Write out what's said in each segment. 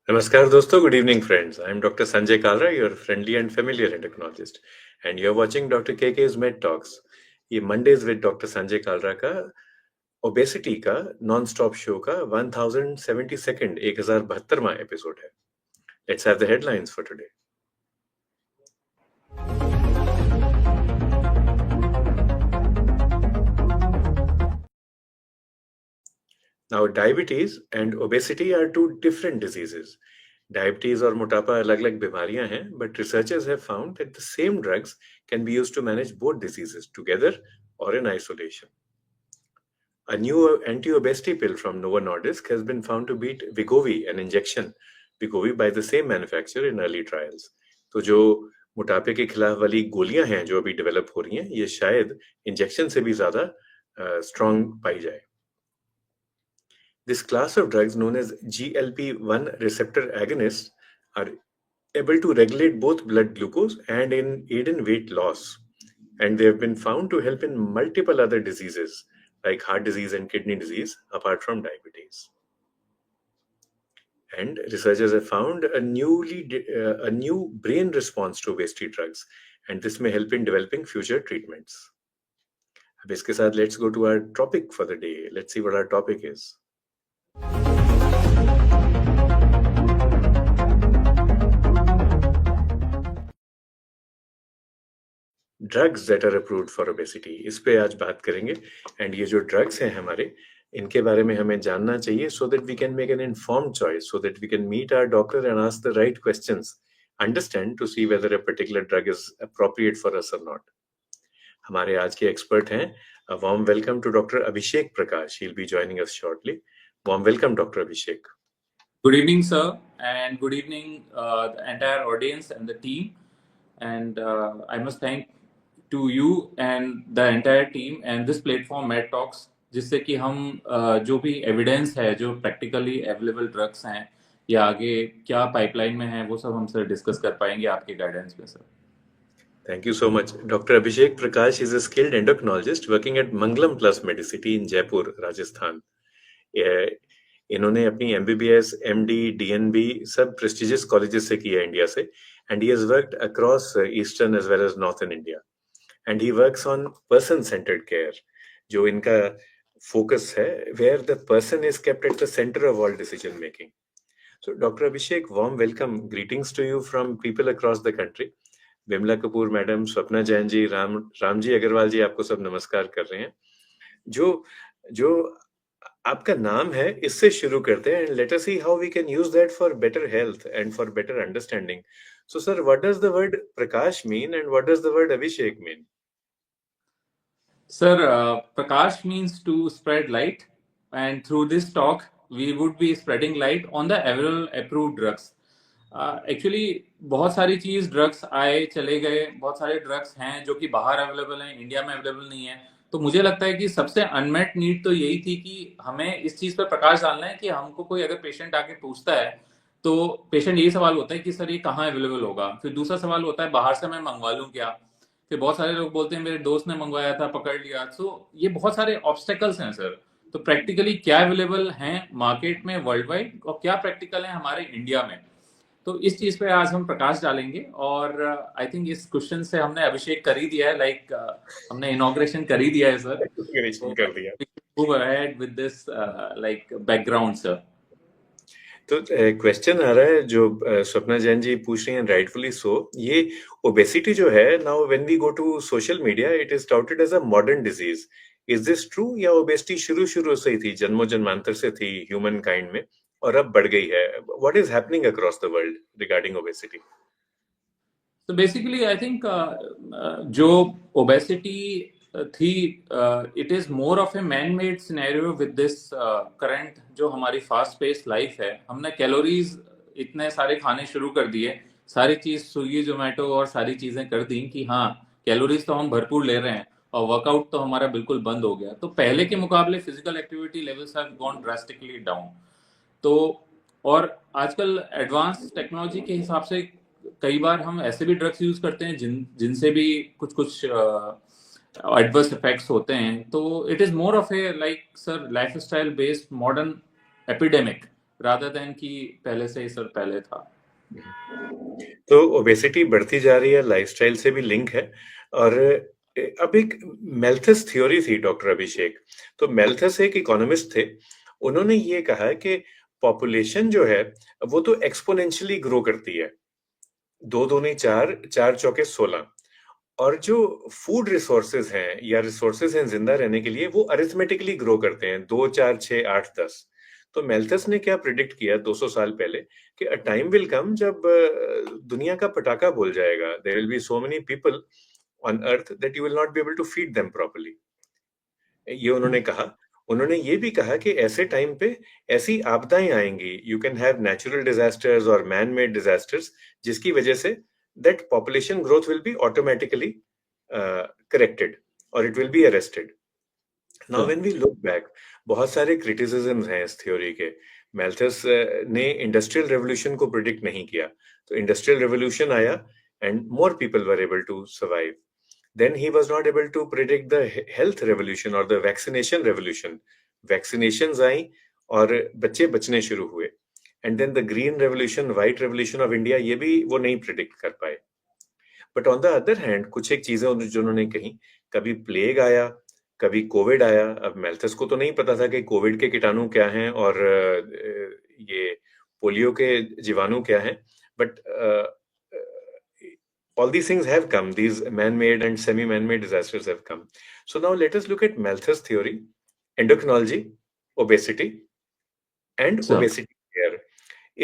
Namaskar dosto, good evening friends. I am Dr. Sanjay Kalra, your friendly and familiar endocrinologist, and you are watching Dr. KK's Med Talks. ये Mondays with Dr. Sanjay Kalra का obesity का non stop show का 1072nd 1072वां episode है. Let's have the headlines for today. Now, diabetes and obesity are two different diseases. Diabetes और मोटापा अलग-अलग बीमारियां हैं, but researchers have found that the same drugs can be used to manage both diseases together or in isolation. A new anti-obesity pill from Novo Nordisk has been found to beat Wegovy, an injection Wegovy by the same manufacturer in early trials. तो जो मोटापे के खिलाफ वाली गोलियां हैं जो अभी डेवलप हो रही हैं, ये शायद इंजेक्शन से भी ज्यादा स्ट्रॉन्ग पाई जाए. This class of drugs known as GLP-1 receptor agonists are able to regulate both blood glucose and aid in weight loss. And they have been found to help in multiple other diseases like heart disease and kidney disease apart from diabetes. And researchers have found a new brain response to obesity drugs, and this may help in developing future treatments. अब इसके साथ let's go to our topic for the day. Let's see what our topic is. Drugs that are approved for obesity, इस पे आज बात करेंगे. And ये जो ड्रग्स हैं हमारे, इनके बारे में हमें जानना चाहिए so that we can make an informed choice, so that we can meet our doctor and ask the right questions, understand to see whether a particular drug is appropriate for us or not. हमारे आज के expert हैं. A warm welcome to Dr. Abhishek Prakash. He'll be joining us shortly. Warm welcome, Dr. Abhishek. Good evening, sir, and good evening the entire audience and the team. And I must thank to you and the entire team and this platform Med Talks, जिससे कि हम जो भी evidence है, जो practically available drugs हैं या आगे क्या पाइपलाइन में है, वो सब हम सर डिस्कस कर पाएंगे आपके गाइडेंस में sir. Thank you so much. Dr. Abhishek Prakash is a skilled endocrinologist working at Mangalam Plus Medicity in Jaipur, Rajasthan. इन्होंने अपनी MBBS, MD, DNB सब prestigious colleges से किया इंडिया से, and he has worked across eastern as well as northern India. And he works on person-centered care, जो इनका focus है, where the person is kept at the center of all decision making. So, Dr. Abhishek, warm welcome. Greetings to you from people across the country. Vimla Kapoor madam, Swapna Jain ji, Ramji Agarwal ji, आपको सब नमस्कार कर रहे हैं. जो आपका नाम है, इससे शुरू करते हैं. Let us see how we can use that for better health and for better understanding. So sir, what does the word Prakash mean and what does the word Abhishek mean? Sir, Prakash means to spread light, and through this talk, we would be spreading light on the available approved drugs. Actually बहुत सारी चीज drugs आए चले गए, बहुत सारे drugs हैं जो कि बाहर अवेलेबल हैं, इंडिया में अवेलेबल नहीं है. तो मुझे लगता है कि सबसे अनमेट नीड तो यही थी कि हमें इस चीज पर प्रकाश डालना है कि हमको कोई अगर पेशेंट आके पूछता है तो पेशेंट यही सवाल होता है कि सर ये कहाँ अवेलेबल होगा. फिर दूसरा सवाल होता है बाहर से मैं मंगवा लूँ क्या. फिर बहुत सारे लोग बोलते हैं मेरे दोस्त ने मंगवाया था, पकड़ लिया. तो ये बहुत सारे ऑब्स्टेकल्स हैं सर. तो प्रैक्टिकली क्या अवेलेबल हैं मार्केट में वर्ल्ड वाइड और क्या प्रैक्टिकल है हमारे इंडिया में, तो इस चीज पे आज हम प्रकाश डालेंगे. और आई थिंक इस क्वेश्चन से हमने अभिषेक कर ही दिया है, लाइक हमने इनॉग्रेशन कर ही दिया है सर. कर दिया. Move ahead with this like background sir. तो क्वेश्चन आ रहा है जो स्वप्ना जैन जी पूछ रही हैं, राइटफुली सो. ये ओबेसिटी जो है, now when we go to social media, it is touted as a modern disease. Is this true, या ओबेसिटी शुरू से ही थी, जन्मों जन्मांतर से थी ह्यूमन काइंड में और अब बढ़ गई है? What is happening across the world regarding obesity? तो बेसिकली आई थिंक जो ओबेसिटी थी, it is more of a man made scenario with this current जो हमारी फास्ट पेस लाइफ है. हमने कैलोरीज इतने सारे खाने शुरू कर दिए, सारी चीज स्विगी जोमेटो और सारी चीजें कर दी कि हाँ कैलोरीज तो हम भरपूर ले रहे हैं और वर्कआउट तो हमारा बिल्कुल बंद हो गया. तो पहले के मुकाबले physical activity levels have gone drastically down. तो और आजकल एडवांस टेक्नोलॉजी के हिसाब से कई बार हम ऐसे भी ड्रग्स यूज करते हैं जिनसे भी कुछ एडवर्स इफेक्ट्स होते हैं. तो it is more of A like sir lifestyle based modern epidemic rather than कि पहले से ही सर पहले था। तो ओबेसिटी बढ़ती जा रही है, लाइफस्टाइल से भी लिंक है। और अब एक मेल्थस थ्योरी थी डॉक्टर अभिषेक। तो मेल्थस एक इकोनॉमिस्ट थे, उन्होंने ये कहा कि पॉपुलेशन जो है वो तो एक्सपोनेंशियली ग्रो करती है, दो दूनी चार, चार चौके 16, और जो फूड रिसोर्सेज हैं या रिसोर्सेज हैं जिंदा रहने के लिए, वो अरिथमेटिकली ग्रो करते हैं, 2 4 6 8 10। तो मेल्थस ने क्या प्रिडिक्ट किया 200 साल पहले कि अ टाइम विल कम जब दुनिया का पटाखा बोल जाएगा, there will be so many people on earth that you will not be able to feed them properly. ये उन्होंने कहा। उन्होंने ये भी कहा कि ऐसे टाइम पे ऐसी आपदाएं आएंगी, you can have natural disasters और मैन मेड डिजास्टर्स, जिसकी वजह से that population growth will be automatically corrected और it will be arrested. Now when we look back, बहुत सारे क्रिटिसिज्म्स हैं इस थ्योरी के। मेल्थस ने इंडस्ट्रियल रेवोल्यूशन को प्रिडिक्ट नहीं किया, तो इंडस्ट्रियल रेवोल्यूशन आया and more people were able to survive. Then he was not able to predict the health revolution or the vaccination revolution. Vaccinations आई और बच्चे बचने शुरू हुए। And then the green revolution, white revolution of India, ये भी वो नहीं predict कर पाए। But on the other hand कुछ एक चीजें जो उन्होंने कही, कभी प्लेग आया, कभी कोविड आया। अब मेल्थस को तो नहीं पता था कि कोविड के कीटाणु क्या हैं और ये पोलियो के जीवाणु क्या हैं, but all these things have come, these man-made and semi-man-made disasters have come. So now let us look at Malthus theory, endocrinology, obesity, and sir obesity care.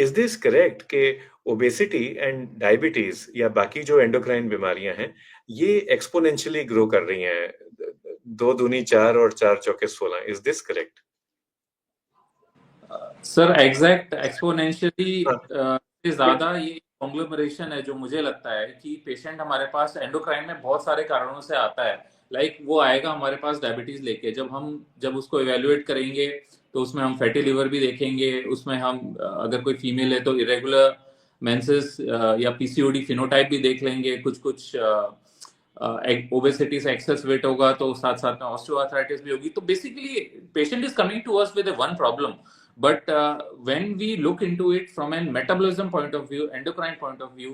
Is this correct कि obesity and diabetes या बाकी जो endocrine बीमारियां हैं, ये exponentially grow कर रही हैं, दो दूनी चार और चार चौके 16? Is this correct? Sir exact exponentially हाँ, से ज्यादा ये कॉन्ग्लोमरेशन है जो मुझे लगता है कि पेशेंट हमारे पास एंडोक्राइन में बहुत सारे कारणों से आता है। लाइक वो आएगा हमारे पास डायबिटीज लेके, जब उसको इवेल्युएट करेंगे तो उसमें हम फैटी लिवर भी देखेंगे, उसमें हम अगर कोई फीमेल है तो इरेगुलर मेंसेस या पीसीओडी फिनोटाइप भी देख लेंगे, कुछ कुछ ओबेसिटी से एक्सेस वेट होगा तो साथ साथ में ऑस्टियोआर्थराइटिस भी होगी। तो basically patient is coming to us with one problem, but when we look into it from a metabolism point of view, endocrine point of view,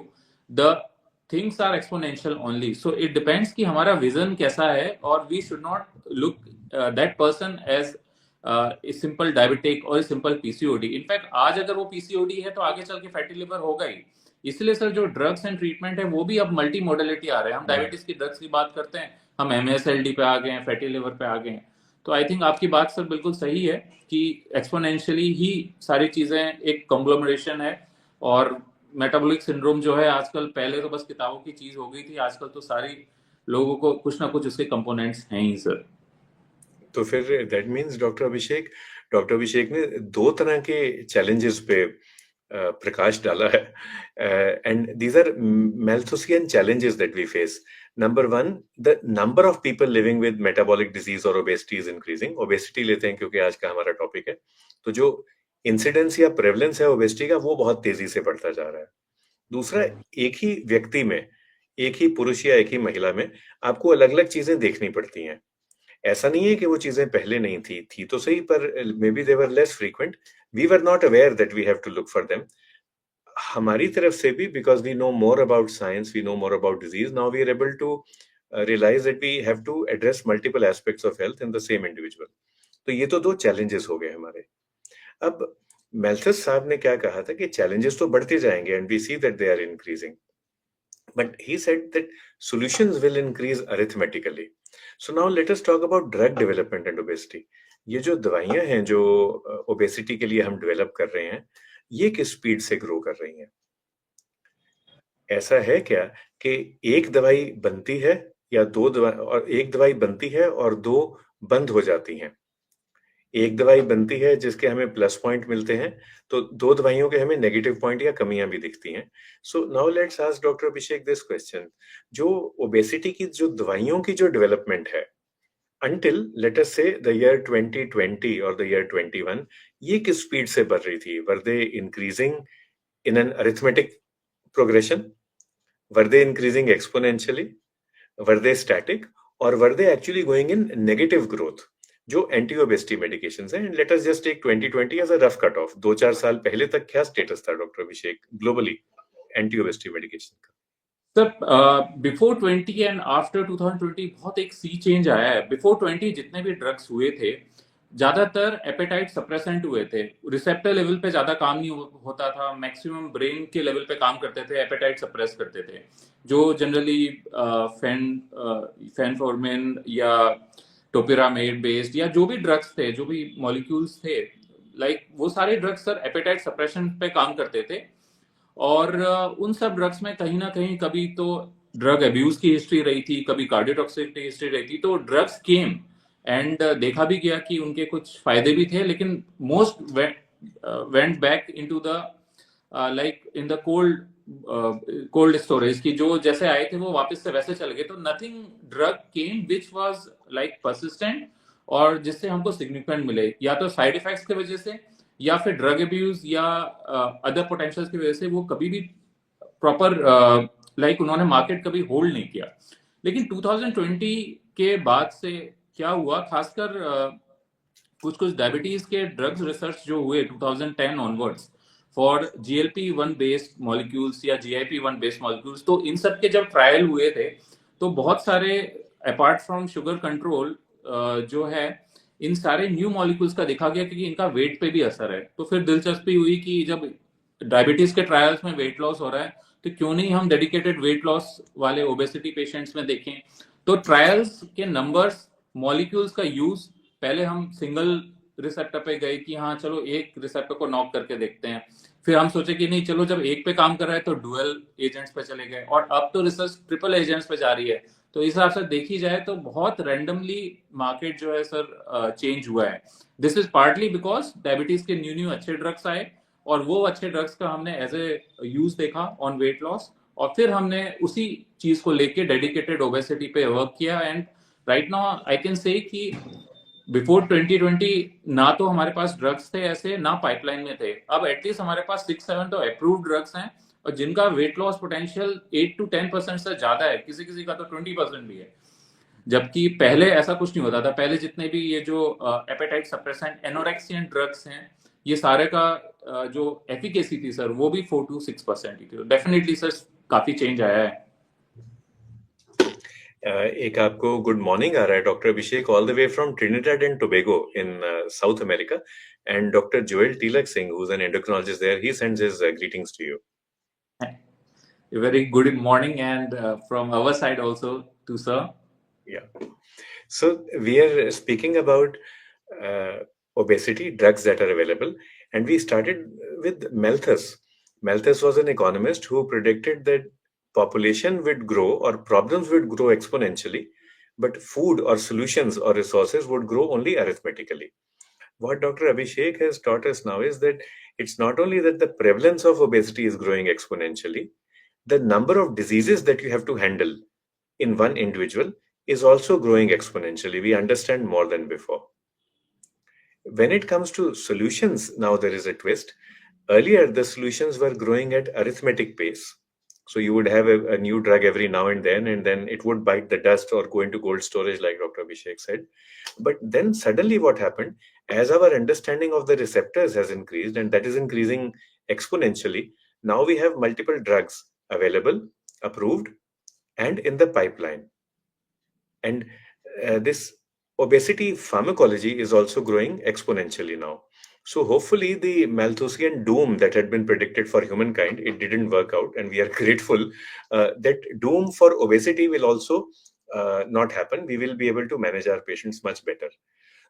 the things are exponential only. So it depends कि हमारा vision कैसा है, और we should not look that person as a simple diabetic or a simple PCOD. In fact आज अगर वो PCOD है तो आगे चल के फैटी लिवर होगा ही। इसलिए सर जो ड्रग्स एंड ट्रीटमेंट है वो भी अब मल्टी मोडेलिटी आ रहे हैं। हम डायबिटीज की ड्रग्स की बात करते हैं, हम MSLD पे आ गए हैं, फैटी लिवर पे आ गए हैं। तो आई थिंक आपकी बात सर बिल्कुल सही है कि एक्सपोनेंशियली ही सारी चीजें एक कॉन्ग्लोमरेशन है। और मेटाबॉलिक सिंड्रोम जो है आजकल, पहले तो बस किताबों की चीज हो गई थी, आजकल तो सारी लोगों को कुछ ना कुछ उसके कंपोनेंट्स हैं ही सर। तो फिर दैट मीन्स डॉक्टर अभिषेक ने दो तरह के चैलेंजेस पे प्रकाश डाला है, and these are Malthusian challenges that we face. Number one, the number of people living with metabolic disease और ओबेसिटी इज इंक्रीजिंग। ओबेसिटी लेते हैं क्योंकि आज का हमारा टॉपिक है। तो जो इंसिडेंस या प्रेवलेंस है ओबेसिटी का, वो बहुत तेजी से बढ़ता जा रहा है। दूसरा, एक ही व्यक्ति में, एक ही पुरुष या एक ही महिला में आपको अलग अलग चीजें देखनी पड़ती हैं। ऐसा नहीं है कि वो चीजें पहले नहीं थी तो सही, पर maybe they were less frequent, we were not aware that we have to look for them. हमारी तरफ से भी, because we know more about science, we know more about disease, now we are able to realise that we have to address multiple aspects of health in the same individual. तो ये तो दो challenges हो गए हमारे। अब मेल्थस साहब ने क्या कहा था कि चैलेंजेस तो बढ़ते जाएंगे and we see that they are increasing, but he said that solutions will increase arithmetically. So now let us talk about drug development and obesity. ये जो दवाइयां हैं जो ओबेसिटी के लिए हम डेवलप कर रहे हैं, ये किस स्पीड से ग्रो कर रही हैं? ऐसा है क्या कि एक दवाई बनती है या दो दवाई, और एक दवाई बनती है और दो बंद हो जाती हैं? एक दवाई बनती है जिसके हमें प्लस पॉइंट मिलते हैं, तो दो दवाइयों के हमें नेगेटिव पॉइंट या कमियां भी दिखती हैं। So now let's ask doctor Abhishek this question, जो ओबेसिटी की जो दवाइयों की जो डेवलपमेंट है until let us say the year 2020 or the year 21, ये किस स्पीड से बढ़ रही थी? Were they increasing in an arithmetic progression? Were they increasing exponentially? Were they static? Or were they actually going in negative growth? जो anti obesity medication हैं, and let us just take 2020 as a rough cut off. 2-4 साल पहले तक क्या status था doctor Abhishek globally anti obesity medication का? Sir before 20 and after 2020 बहुत एक सी चेंज आया है। बिफोर 20 जितने भी ड्रग्स हुए थे ज्यादातर एपेटाइट सप्रेसेंट हुए थे, रिसेप्टर लेवल पे ज्यादा काम नहीं होता था, मैक्सिमम ब्रेन के लेवल पे काम करते थे, एपेटाइट सप्रेस करते थे। जो जनरली फेनफोर्मिन या टोपिरामेड बेस्ड या जो भी ड्रग्स थे, जो भी मॉलिक्यूल्स थे, लाइक वो सारे ड्रग्स सर एपेटाइट सप्रेशन पे काम करते थे। और उन सब ड्रग्स में कहीं ना कहीं कभी तो ड्रग अब्यूज की हिस्ट्री रही थी, कभी कार्डियोटॉक्सिक की हिस्ट्री रही थी। तो ड्रग्स केम एंड देखा भी गया कि उनके कुछ फायदे भी थे, लेकिन most went back into the like in the cold storage की, जो जैसे आए थे वो वापस से वैसे चल गए। तो nothing drug came which was like persistent और जिससे हमको सिग्निफिकेंट मिले, या तो साइड इफेक्ट्स की वजह से या फिर ड्रग अब्यूज या अदर पोटेंशियल्स की वजह से वो कभी भी प्रॉपर लाइक उन्होंने मार्केट कभी होल्ड नहीं किया। लेकिन 2020 के बाद से क्या हुआ, खासकर कुछ कुछ डायबिटीज के ड्रग्स रिसर्च जो हुए 2010 onwards for GLP-1 based molecules या GIP-1 बेस्ड मॉलिक्यूल्स, तो इन सब के जब ट्रायल हुए थे तो बहुत सारे अपार्ट फ्रॉम शुगर कंट्रोल जो है इन सारे न्यू मॉलिक्यूल्स का देखा गया कि इनका वेट पे भी असर है। तो फिर दिलचस्पी हुई कि जब डायबिटीज के ट्रायल्स में वेट लॉस हो रहा है तो क्यों नहीं हम डेडिकेटेड वेट लॉस वाले ओबेसिटी पेशेंट्स में देखें। तो ट्रायल्स के नंबर्स, मॉलिक्यूल्स का यूज, पहले हम सिंगल रिसेप्टर पे गए कि हाँ चलो एक रिसेप्टर को नॉक करके देखते हैं, फिर हम सोचे कि नहीं चलो जब एक पे काम कर रहा है तो डुअल एजेंट्स पे चले गए, और अब तो रिसर्च ट्रिपल एजेंट्स पे जा रही है। तो इस हिसाब से देखी जाए तो बहुत रैंडमली मार्केट जो है सर चेंज हुआ है। This is partly because diabetes के न्यू न्यू अच्छे ड्रग्स आए और वो अच्छे ड्रग्स का हमने एज ए यूज देखा ऑन वेट लॉस, और फिर हमने उसी चीज को लेके डेडिकेटेड ओबेसिटी पे वर्क किया। And right now I can say कि बिफोर 2020 ना तो हमारे पास ड्रग्स थे ऐसे, ना पाइपलाइन में थे। अब एटलीस्ट हमारे पास 6-7 तो अप्रूव्ड ड्रग्स हैं और जिनका वेट लॉस पोटेंशियल 8 to 10% से ज्यादा है, किसी किसी का तो 20% भी है। जबकि पहले ऐसा कुछ नहीं होता था। पहले जितने भी ये जो एपेटाइट सप्रेसेंट एनोरेक्सियन ड्रग्स हैं, ये सारे का जो एफिकेसी थी सर वो भी 4 to 6% ही थी। डेफिनेटली सर काफी चेंज आया है। एक आपको गुड मॉर्निंग आ रहा है doctor Abhishek, all the way from Trinidad and Tobago in South America, and doctor Joel Teeluck Singh, who is an endocrinologist there, he sends his greetings to you. A very good morning, and from our side also to sir. Yeah. So we are speaking about obesity, drugs that are available, and we started with Malthus. Malthus was an economist who predicted that population would grow or problems would grow exponentially, but food or solutions or resources would grow only arithmetically. What Dr. Abhishek has taught us now is that it's not only that the prevalence of obesity is growing exponentially, the number of diseases that you have to handle in one individual is also growing exponentially. We understand more than before. When it comes to solutions, now there is a twist. Earlier, the solutions were growing at arithmetic pace. So you would have a new drug every now and then it would bite the dust or go into cold storage, like Dr. Abhishek said. But then suddenly what happened, as our understanding of the receptors has increased, and that is increasing exponentially, now we have multiple drugs available, approved, and in the pipeline. And this obesity pharmacology is also growing exponentially now. So hopefully the Malthusian doom that had been predicted for humankind, it didn't work out, and we are grateful that doom for obesity will also not happen. We will be able to manage our patients much better.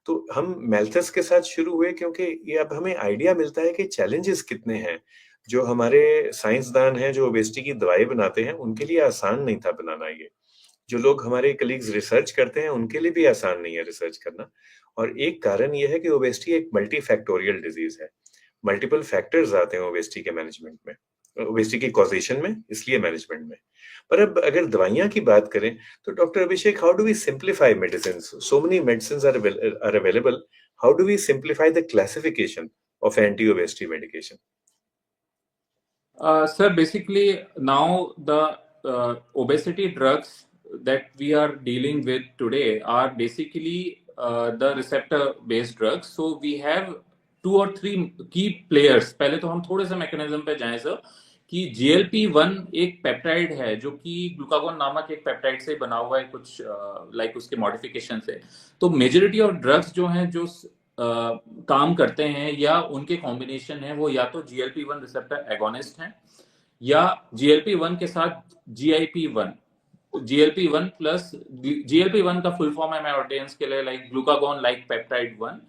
तो हम मैल्थस के साथ शुरू हुए क्योंकि ये अब हमें आइडिया मिलता है कि चैलेंजेस कितने हैं। जो हमारे साइंसदान हैं जो ओबेसिटी की दवाई बनाते हैं, उनके लिए आसान नहीं था बनाना ये। जो लोग हमारे कलीग्स रिसर्च करते हैं उनके लिए भी आसान नहीं है रिसर्च करना। और एक कारण यह है कि ओबेसिटी एक मल्टी फैक्टोरियल डिजीज है। मल्टीपल फैक्टर्स आते हैं ओबेसिटी के मैनेजमेंट में, ओबेसिटी की कॉजेशन में, इसलिए मैनेजमेंट में। पर अब अगर दवाइयां की बात करें तो doctor Abhishek, how do we simplify medicine? So many medicine are available, how do we simplify the classification of anti obesity medication? Sir, basically now the obesity drugs that we are dealing with today are basically the receptor based drugs, so we have 2 or 3 key players. पहले तो हम थोड़े से mechanism पे जाएं sir, कि GLP-1 एक peptide है जो कि ग्लूकागोन नामक एक पेप्टाइड से बना हुआ है, कुछ लाइक उसके मॉडिफिकेशन से। तो मेजोरिटी ऑफ ड्रग्स जो हैं जो काम करते हैं या उनके कॉम्बिनेशन है, वो या तो GLP-1 रिसेप्टर एगोनिस्ट हैं या GLP-1 के साथ GIP-1, GLP-1 प्लस GLP-1 का फुल फॉर्म है मैं ऑडियंस के लिए, लाइक ग्लूकागोन लाइक पेप्टाइड 1,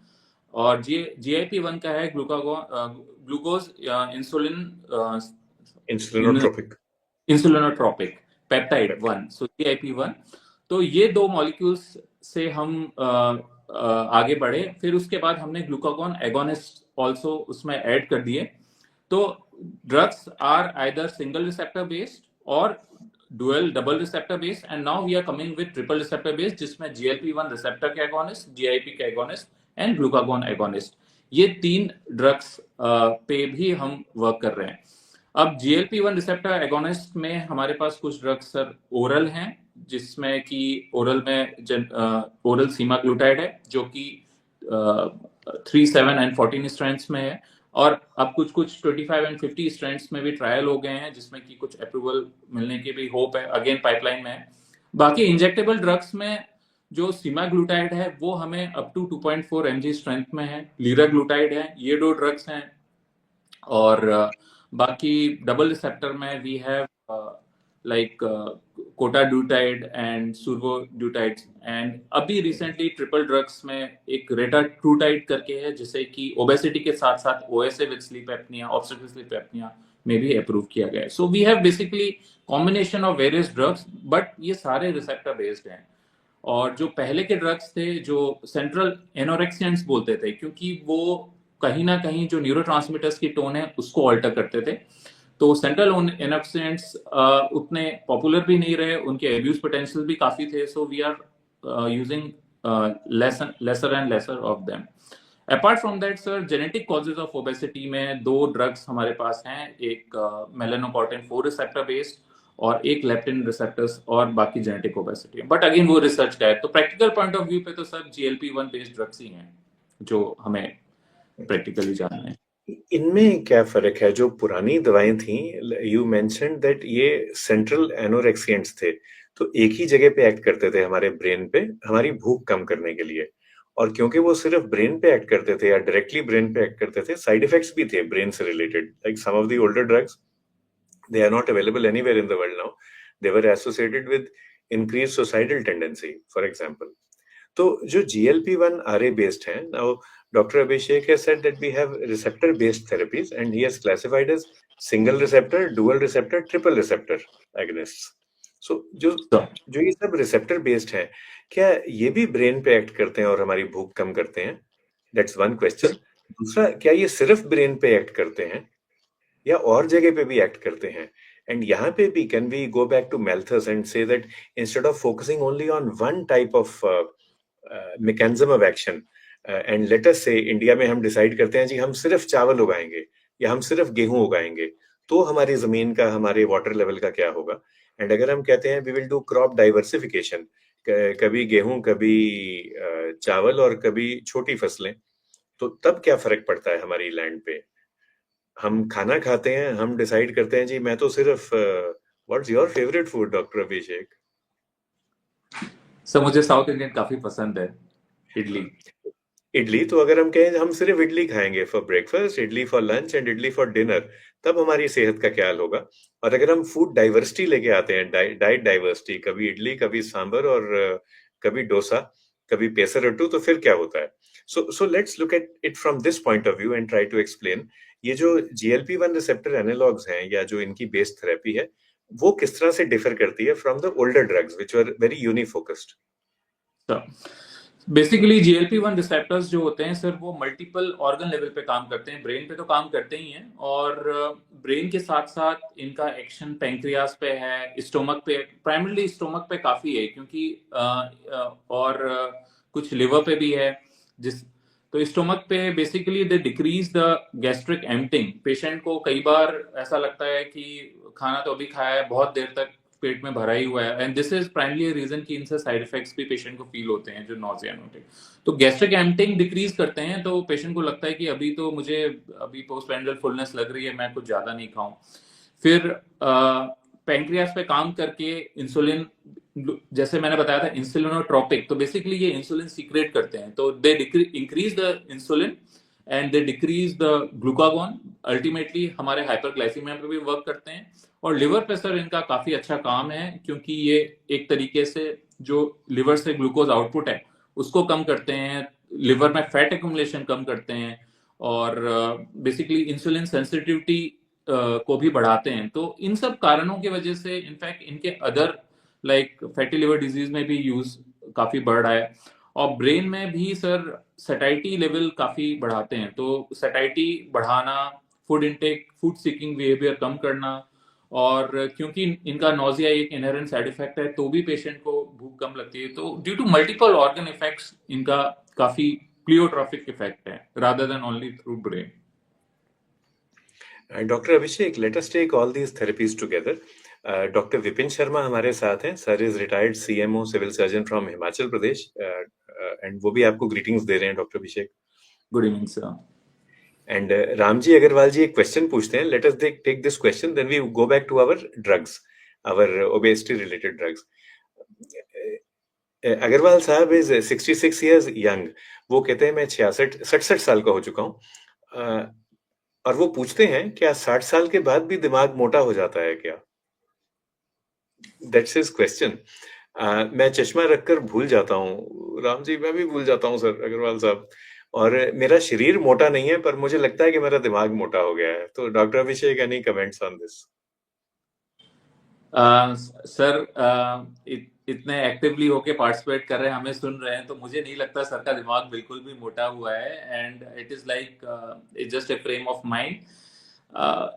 और GIP-1 का है ग्लूकोज इंसुलिनोट्रोपिक इंसुलिनोट्रोपिक पेप्टाइड 1, सो GIP-1। तो ये 2 मॉलिक्यूल्स से हम आगे बढ़े, फिर उसके बाद हमने ग्लूकागोन एगोनिस्ट ऑल्सो उसमें ऐड कर दिए। तो drugs are either single receptor based और double receptor based, and now we are coming with triple receptor based, जिसमें GLP-1 रिसेप्टर के एगोनिस्ट, GIP के एगोनिस्ट एंड ग्लूकागोन एगोनिस्ट, ये 3 ड्रग्स पे भी हम वर्क कर रहे हैं। अब GLP-1 रिसेप्टर एगोनिस्ट में हमारे पास कुछ ड्रग्स सर ओरल हैं, जिसमें कि ओरल में ओरल सीमाग्लूटाइड है जो कि 3, 7 एंड 14 स्ट्रेंथ्स में है, और अब कुछ 25 एंड 50 स्ट्रेंथ्स में भी ट्रायल हो गए हैं, जिसमें कि कुछ अप्रूवल मिलने की भी होप है, अगेन पाइपलाइन में है। बाकी इंजेक्टेबल ड्रग्स में जो सीमाग्लूटाइड है वो हमें अप टू 2.4 mg स्ट्रेंथ में है, लीराग्लूटाइड है, ये 2 ड्रग्स हैं। और बाकी डबल रिसेप्टर में we have like cotadutide and survodutide, and अभी रिसेंटली ट्रिपल ड्रग्स में एक रेटाट्रूटाइड करके है, जिसे कि ओबेसिटी के साथ साथ OSA with sleep apnoea, obstructive sleep apnoea में भी अप्रूव किया गया है। So we have basically combination of various drugs, but ये सारे रिसेप्टर बेस्ड हैं। और जो पहले के ड्रग्स थे जो सेंट्रल एनोरेक्सियंस बोलते थे, क्योंकि वो कहीं ना कहीं जो न्यूरोट्रांसमीटर्स की टोन है उसको ऑल्टर करते थे, तो सेंट्रल एनोरेक्सियंस उतने पॉपुलर भी नहीं रहे, उनके एब्यूज पोटेंशियल भी काफी थे, so we are using lesser and lesser of them. Apart from that sir, genetic causes of obesity में 2 ड्रग्स हमारे पास हैं, एक मेलानोकॉर्टिन 4 रिसेप्टर बेस्ड और एक लेप्टिन रिसेप्टर्स, और बाकी जेनेटिक ओबेसिटी, बट अगेन वो रिसर्च का है। तो प्रैक्टिकल पॉइंट ऑफ व्यू पे तो सर GLP-1 बेस्ड ड्रग्स ही हैं जो हमें प्रैक्टिकली जानना है। इनमें क्या फर्क है? जो पुरानी दवाएं थी, यू मेंशन्ड दैट ये सेंट्रल एनोरेक्सिएंट्स थे, तो एक ही जगह पे एक्ट करते थे हमारे ब्रेन पे, हमारी भूख कम करने के लिए, और क्योंकि वो सिर्फ ब्रेन पे एक्ट करते थे या डायरेक्टली ब्रेन पे एक्ट करते थे, साइड इफेक्ट्स भी थे ब्रेन से related, like some of the older drugs, they are not available anywhere in the world now. They were associated with increased suicidal tendency, for example. तो जो GLP-1 RA based हैं, now Dr. Abhishek has said that we have receptor based therapies and he has classified as single receptor, dual receptor, triple receptor agonists. So जो ये सब receptor based हैं, क्या ये भी brain पे act करते हैं और हमारी भूख कम करते हैं? That's one question. दूसरा, क्या ये सिर्फ brain पे act करते हैं या और जगह पे भी एक्ट करते हैं? एंड यहाँ पे भी can we go back to Malthus and say that instead of focusing only on one type of mechanism of action, and let us say India में हम डिसाइड करते हैं जी हम सिर्फ चावल उगाएंगे या हम सिर्फ गेहूं उगाएंगे, तो हमारी जमीन का, हमारे वाटर लेवल का क्या होगा? एंड अगर हम कहते हैं we will do crop diversification, कभी गेहूं, कभी चावल और कभी छोटी फसलें, तो तब क्या फर्क पड़ता है हमारी लैंड पे? हम खाना खाते हैं, हम डिसाइड करते हैं जी मैं तो सिर्फ what's your favourite food doctor Abhishek? Sir मुझे साउथ इंडियन काफी पसंद है, इडली। तो अगर हम कहें हम सिर्फ इडली खाएंगे for breakfast, idli for lunch and idli for dinner, तब हमारी सेहत का ख्याल होगा। और अगर हम फूड डाइवर्सिटी लेके आते हैं, डाइट डाइवर्सिटी, कभी इडली, कभी सांबर और कभी डोसा, कभी पेसरट्टू, तो फिर क्या होता है? So let's look at it from this point of view and try to explain ये जो GLP-1 रिसेप्टर एनालॉग्स हैं या जो इनकी बेस थेरेपी है, वो किस तरह से डिफर करती है from the older drugs which were very unifocused. Basically GLP-1 receptors जो होते हैं सर, वो मल्टीपल ऑर्गन लेवल पे काम करते हैं, ब्रेन पे तो काम करते ही हैं, और ब्रेन के साथ साथ इनका एक्शन पैंक्रियास पे है, स्टोमक पे, प्राइमरली स्टोमक पे काफी है, क्योंकि और कुछ लिवर पे भी है, तो स्टोमक पे basically they decrease the gastric emptying. Patient को कई बार ऐसा लगता है कि खाना तो अभी खाया है, बहुत देर तक पेट में भरा ही हुआ है, and this is primarily reason कि इनसे साइड इफेक्ट्स भी पेशेंट को फील होते हैं, जो नॉजिया नोटिक। तो गैस्ट्रिक एम्पटिंग डिक्रीज करते हैं, तो पेशेंट को लगता है कि अभी तो मुझे अभी पोस्ट पैरेंटल फुलनेस लग रही है, मैं कुछ ज्यादा नहीं खाऊं। फिर पैंक्रियास पे काम करके इंसुलिन, जैसे मैंने बताया था इंसुलिनोट्रोपिक, तो बेसिकली ये इंसुलिन सीक्रेट करते हैं, तो they increase the insulin and they decrease the glucagon, ultimately हमारे हाइपरग्लाइसीमिया पे भी वर्क करते हैं। और लिवर पे सर इनका काफी अच्छा काम है, क्योंकि ये एक तरीके से जो लिवर से ग्लूकोज आउटपुट है उसको कम करते हैं, लिवर में फैट एक्यूमुलेशन कम करते हैं, और बेसिकली इंसुलिन सेंसिटिविटी को भी बढ़ाते हैं। तो इन सब कारणों की वजह से इनफैक्ट इनके other like fatty liver disease में भी यूज काफी बढ़ रहा है। और ब्रेन में भी सर सैटाइटी लेवल काफी बढ़ाते हैं, तो सैटाइटी बढ़ाना, food intake, food seeking behaviour कम करना, और क्योंकि इनका नोजिया एक इनहेरेंट साइड इफेक्ट है तो भी पेशेंट को भूख कम लगती है, तो due to multiple organ effects इनका काफी प्लियोट्रॉफिक इफेक्ट है rather than only through brain. Doctor Abhishek, let us take all these therapies together. Doctor Vipin Sharma हमारे साथ हैं। Sir is retired CMO civil surgeon from Himachal Pradesh, and वो भी आपको ग्रीटिंग्स दे रहे हैं doctor Abhishek. Good evening sir. And Ramji Agarwal ji एक क्वेश्चन पूछते हैं, let us take this question, then we go back to our drugs, our obesity related drugs. Agarwal साहब इज 66 इयर्स यंग। वो कहते हैं मैं 66 साल का हो चुका हूँ, और वो पूछते हैं क्या 60 साल के बाद भी दिमाग मोटा हो जाता है क्या? That's his question. मैं चश्मा रखकर भूल जाता हूँ राम जी, मैं भी भूल जाता हूँ सर अग्रवाल साहब, और मेरा शरीर मोटा नहीं है पर मुझे लगता है कि मेरा दिमाग मोटा हो गया है। तो doctor Abhishek, any comments on this? Sir इतने एक्टिवली होके पार्टिसिपेट कर रहे हैं, हमें सुन रहे हैं, तो मुझे नहीं लगता सर का दिमाग बिल्कुल भी मोटा हुआ है, and it is like it's just a frame of mind.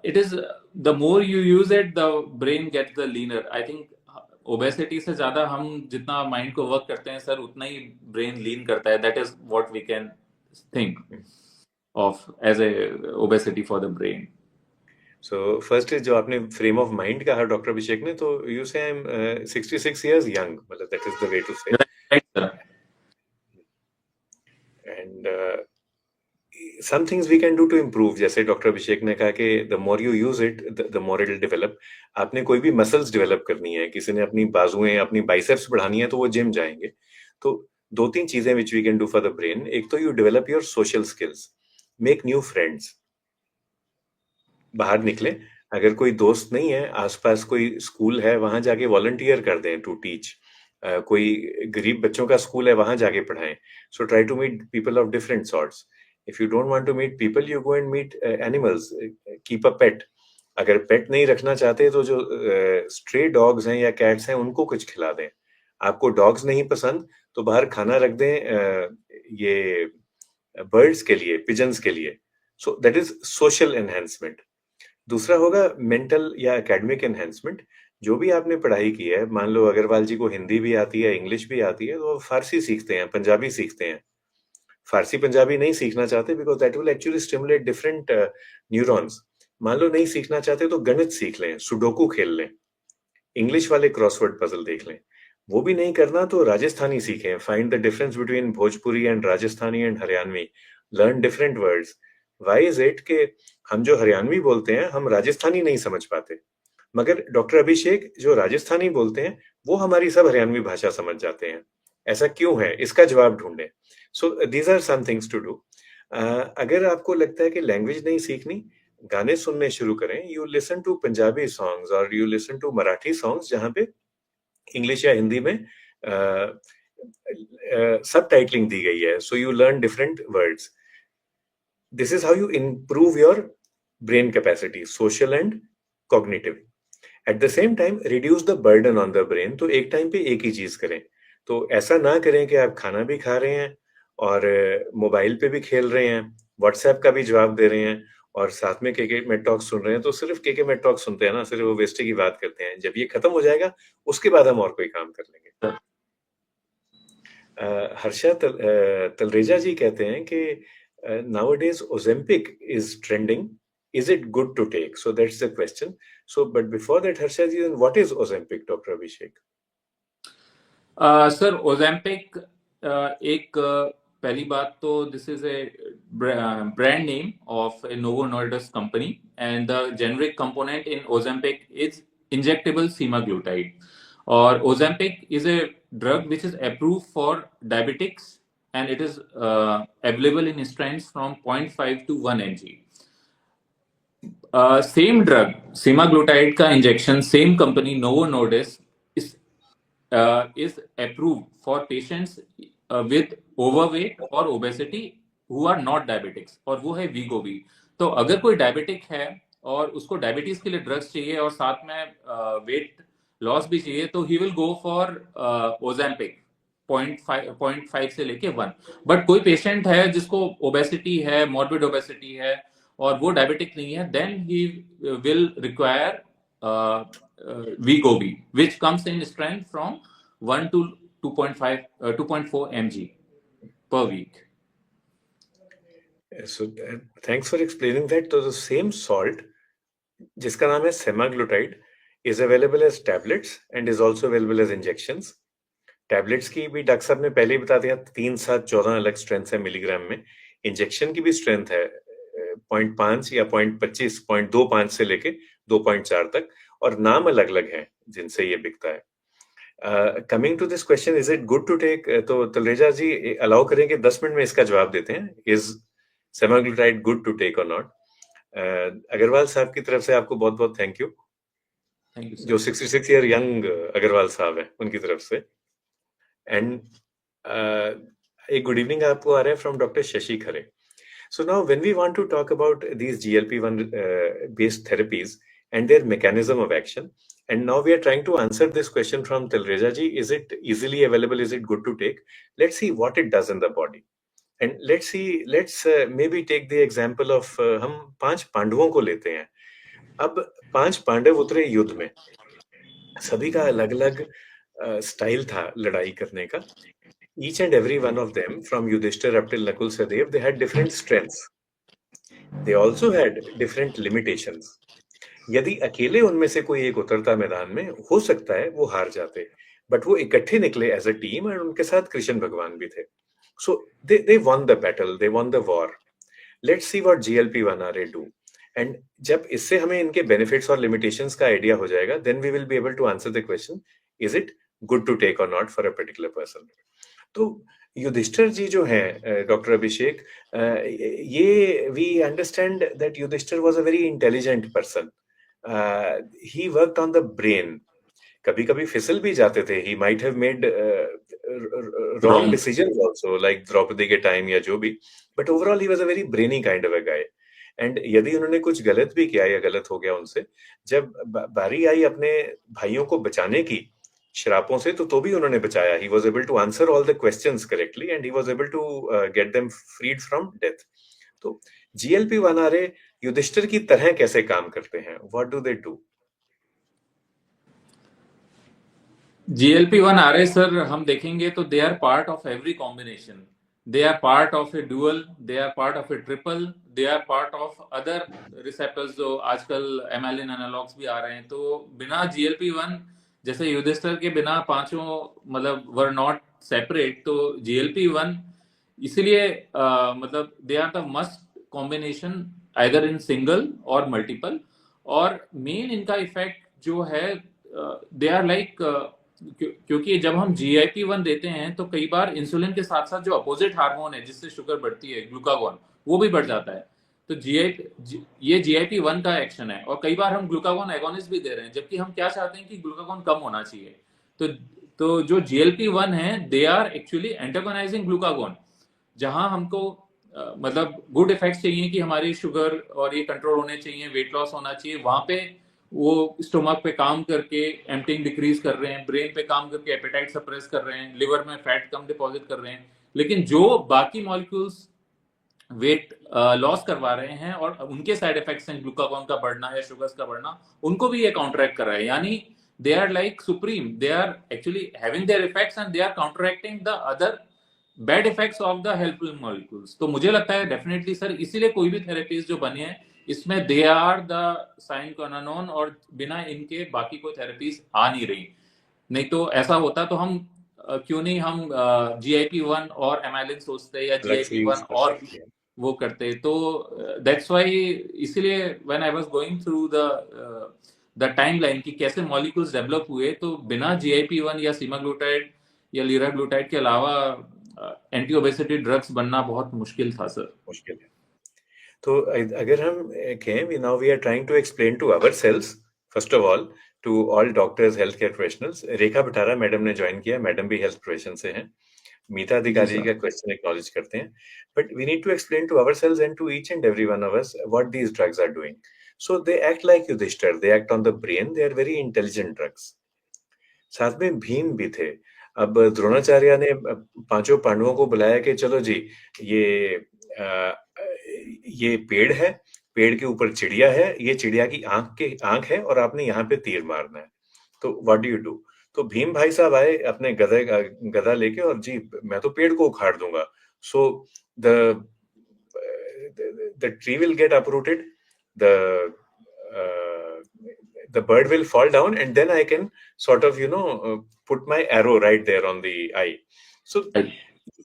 It is the more you use it the brain gets the leaner. I think obesity से ज्यादा हम जितना माइंड को वर्क करते हैं सर, उतना ही ब्रेन लीन करता है। That is what we can think of as a obesity for the brain. So first is जो आपने फ्रेम ऑफ माइंड कहा डॉक्टर अभिषेक ने, तो you say I am 66 years young, मतलब that is the way to say. Right sir. And some things we can do to improve, जैसे doctor Abhishek ने कहा कि the more you use it the more it will develop। आपने कोई भी muscles develop करनी है, किसी ने अपनी बाजुएं, अपनी बाइसेप्स बढ़ानी है, तो वो जिम जाएंगे। तो दो तीन चीजें which we can do for the brain, एक तो you develop your social skills, make new friends। बाहर निकले, अगर कोई दोस्त नहीं है, आसपास कोई स्कूल है, वहां जाके वॉलंटियर कर दें टू टीच। कोई गरीब बच्चों का स्कूल है, वहां जाके पढ़ाएं। So try to meet people of different sorts. If you don't want to meet people, you go and meet animals, keep a pet. अगर पेट नहीं रखना चाहते तो जो स्ट्रे डॉग्स हैं या कैट्स हैं उनको कुछ खिला दें। आपको डॉग्स नहीं पसंद तो बाहर खाना रख दें ये बर्ड्स के लिए, पिजन्स के लिए। So that is social enhancement. दूसरा होगा मेंटल या एकेडमिक एनहेंसमेंट। जो भी आपने पढ़ाई की है, मान लो अग्रवाल जी को हिंदी भी आती है, इंग्लिश भी आती है, तो वो फारसी सीखते हैं, पंजाबी सीखते हैं। फारसी पंजाबी नहीं सीखना चाहते because that will actually stimulate different neurons. मान लो नहीं सीखना चाहते तो गणित सीख लें, सुडोकू खेल लें, इंग्लिश वाले क्रॉसवर्ड पजल देख लें। वो भी नहीं करना तो राजस्थानी सीखें, find the difference between Bhojpuri and Rajasthani and Haryanvi, learn different words. Why is it के हम जो हरियाणवी बोलते हैं हम राजस्थानी नहीं समझ पाते, मगर डॉक्टर अभिषेक जो राजस्थानी बोलते हैं वो हमारी सब हरियाणवी भाषा समझ जाते हैं। ऐसा क्यों है, इसका जवाब ढूंढें। So these are some things to do. अगर आपको लगता है कि लैंग्वेज नहीं सीखनी, गाने सुनने शुरू करें। You listen to Punjabi songs और you listen to Marathi songs जहां पे इंग्लिश या हिंदी में सब टाइटलिंग दी गई है, so you learn different words. This is how you improve your brain capacity, social and cognitive. At the same time, reduce the burden on the brain। तो एक time पे एक ही चीज करें। तो ऐसा ना करें कि आप खाना भी खा रहे हैं और मोबाइल पे भी खेल रहे हैं, व्हाट्सएप का भी जवाब दे रहे हैं और साथ में केके मेट टॉक सुन रहे हैं। तो सिर्फ केके मेट टॉक सुनते हैं ना, सिर्फ वो वेस्टे की बात करते हैं। जब ये खत्म हो जाएगा उसके बाद हम और कोई काम कर लेंगे। हर्षा तलरेजा जी कहते हैं कि nowadays Ozempic is trending is it good to take? So that's the question. So, but before that, Harsha ji, then what is Ozempic, Dr. Abhishek? Sir Ozempic एक पहली बात तो this is a brand name of a Novo Nordisk company and the generic component in Ozempic is injectable semaglutide और Ozempic is a drug which is approve for diabetics and it is available in strengths from 0.5 to 1 mg. Same drug, semaglutide का injection, same company Novo Nordisk is approved for patients with overweight or obesity who are not diabetics और वो है Wegovy. तो अगर कोई diabetic है और उसको डायबिटीज के लिए ड्रग्स चाहिए और साथ में वेट लॉस भी चाहिए तो he will go for Ozempic 0.5 से लेके 1. बट कोई पेशेंट है जिसको ओबेसिटी है, मॉर्बिड ओबेसिटी है और वो डायबिटिक नहीं है, then he will require Wegovy, which comes in strength from 1 to 2.4 mg per week. So thanks for explaining that. So the same salt, जिसका नाम है semaglutide, is available as tablets and is also available as injections. Tablets की भी doctor साहब ने पहले ही बता दिया 3, 7, 14 अलग स्ट्रेंथ है मिलीग्राम में. इंजेक्शन की भी स्ट्रेंथ है 0.5 या 0.25, 0.25 से लेके 2.4 तक और नाम अलग अलग हैं जिनसे ये बिकता है. Coming to this question, is it good to take, तो तलरेजा जी अलाउ करेंगे 10 मिनट में इसका जवाब देते हैं. Is semaglutide good to take और नॉट? अग्रवाल साहब की तरफ से आपको बहुत बहुत थैंक यू, जो 66 ईयर यंग अग्रवाल साहब है उनकी तरफ से. एंड एक गुड इवनिंग आपको आ रहा है from doctor Shashi Khare. So now when we want to talk about these GLP-1 based therapies and their mechanism of action, and now we are trying to answer this question from Talreja ji, is it easily available, is it good to take? Let's see what it does in the body. And let's maybe take the example of हम 5 पांडवों को लेते हैं. अब 5 पांडव उतरे युद्ध में, सभी का अलग अलग स्टाइल था लड़ाई करने का. Each and every one of them, from Yudhishthir up till Nakul Sadev, they had different strengths. They also had different limitations. यदि अकेले उनमें से कोई एक उतरता मैदान में, हो सकता है वो हार जाते, बट वो इकट्ठे निकले एज अ टीम और उनके साथ कृष्ण भगवान भी थे. So they won the battle, they won the war. Let's see what GLP-1RA do. And जब इससे हमें इनके benefits और limitations का idea हो जाएगा, then we will be able to answer the question, is it good to take or not for a particular person? तो युधिष्ठिर जी जो हैं डॉक्टर अभिषेक, ये we understand that Yudhishthir was a very intelligent person. He worked on the brain. कभी कभी फिसल भी जाते थे. He might have made wrong decisions also, like Draupadi के टाइम या जो भी, but overall he was a very brainy kind of a guy. And यदि उन्होंने कुछ गलत भी किया या गलत हो गया उनसे, जब बारी आई अपने भाइयों को बचाने की श्रापों से, तो भी उन्होंने बचाया. He was able to answer all the questions correctly and he was able to get them freed from death. तो GLP-1RA युधिष्ठिर की तरह कैसे काम करते हैं? What do they do? GLP-1RA sir हम देखेंगे तो they are part of every combination. They are part of a dual, they are part of a triple, they are part of other receptors जो आजकल amylin analogs भी आ रहे हैं. तो बिना GLP-1, जैसे युधिष्ठिर के बिना पांचों मतलब वर नॉट सेपरेट, तो GLP-1 इसलिए मतलब they are the must combination either in single और मल्टीपल. और मेन इनका इफेक्ट जो है दे आर लाइक, क्योंकि जब हम GIP-1 देते हैं तो कई बार इंसुलिन के साथ साथ जो अपोजिट हार्मोन है जिससे शुगर बढ़ती है, ग्लूकागॉन, वो भी बढ़ जाता है. तो ये GIP-1 का एक्शन है. और कई बार हम ग्लूकागॉन एगोनिस्ट भी दे रहे हैं, जबकि हम क्या चाहते हैं कि ग्लूकागॉन कम होना चाहिए. तो जो GLP-1 है, दे आर एक्चुअली एंटागोनाइजिंग ग्लूकागॉन. जहां हमको मतलब गुड इफेक्ट्स चाहिए कि हमारी शुगर और ये कंट्रोल होने चाहिए, वेट लॉस होना चाहिए, वहां पे वो स्टोमक पे काम करके एम्पटिंग डिक्रीज कर रहे हैं, ब्रेन पे काम करके एपेटाइट सप्रेस कर रहे हैं, लिवर में फैट कम डिपॉजिट कर रहे हैं. लेकिन जो बाकी मॉलिक्यूल्स वेट लॉस करवा रहे हैं और उनके साइड इफेक्ट्स हैं, ग्लूकागॉन का बढ़ना या शुगर्स का बढ़ना, उनको भी ये काउंटरैक्ट कर रहा है. यानी they are like supreme, they are actually having their effects and they are counteracting the other bad effects of the helpful molecules. तो मुझे लगता है डेफिनेटली सर, इसीलिए कोई भी थेरेपीज जो बनी है इसमें दे आर द साइन क्वानोन, और बिना इनके बाकी कोई थेरेपीज आ नहीं रही। नहीं तो ऐसा होता तो हम क्यों नहीं हम GIP-1 और एमाइलिन सोचते, या अलग से यूज GIP-1 कर और सकते हैं। वो करते। तो दैट्स वाई, इसीलिए when I was going through the timeline कि कैसे मॉलिक्यूल्स डेवलप हुए, तो बिना GIP-1 या सीमाग्लूटाइड या लीराग्लूटाइड के अलावा एंटी ओबेसिटी ड्रग्स बनना बहुत मुश्किल था सर। मुश्किल है। तो अगर हम कहें, now we are trying to explain to our selves, first of all to all doctors, health care professionals. Rekha Batara madam ने ज्वाइन किया, मैडम भी हेल्थ प्रोफेशन से हैं। मीता जी अधिकारी सर। का क्वेश्चन एक्नॉलेज करते हैं, but we need to explain to our cells and to each and every one of us what these drugs are doing. So they act like Yudhishthir, they act on the brain, they are very intelligent drugs. साथ में भीम भी थे। अब द्रोणाचार्य ने पांचों पांडवों को बुलाया कि चलो जी, ये अ, ये पेड़ है, पेड़ के ऊपर चिड़िया है, ये चिड़िया की आंख है और आपने यहाँ पे तीर मारना है, तो व्हाट डू यू डू? तो भीम भाई साहब आए अपने गदा लेके, और जी मैं तो पेड़ को उखाड़ दूंगा। So the the tree will get uprooted, the uh, the bird will fall down, and then I can sort of put my arrow right there on the eye. So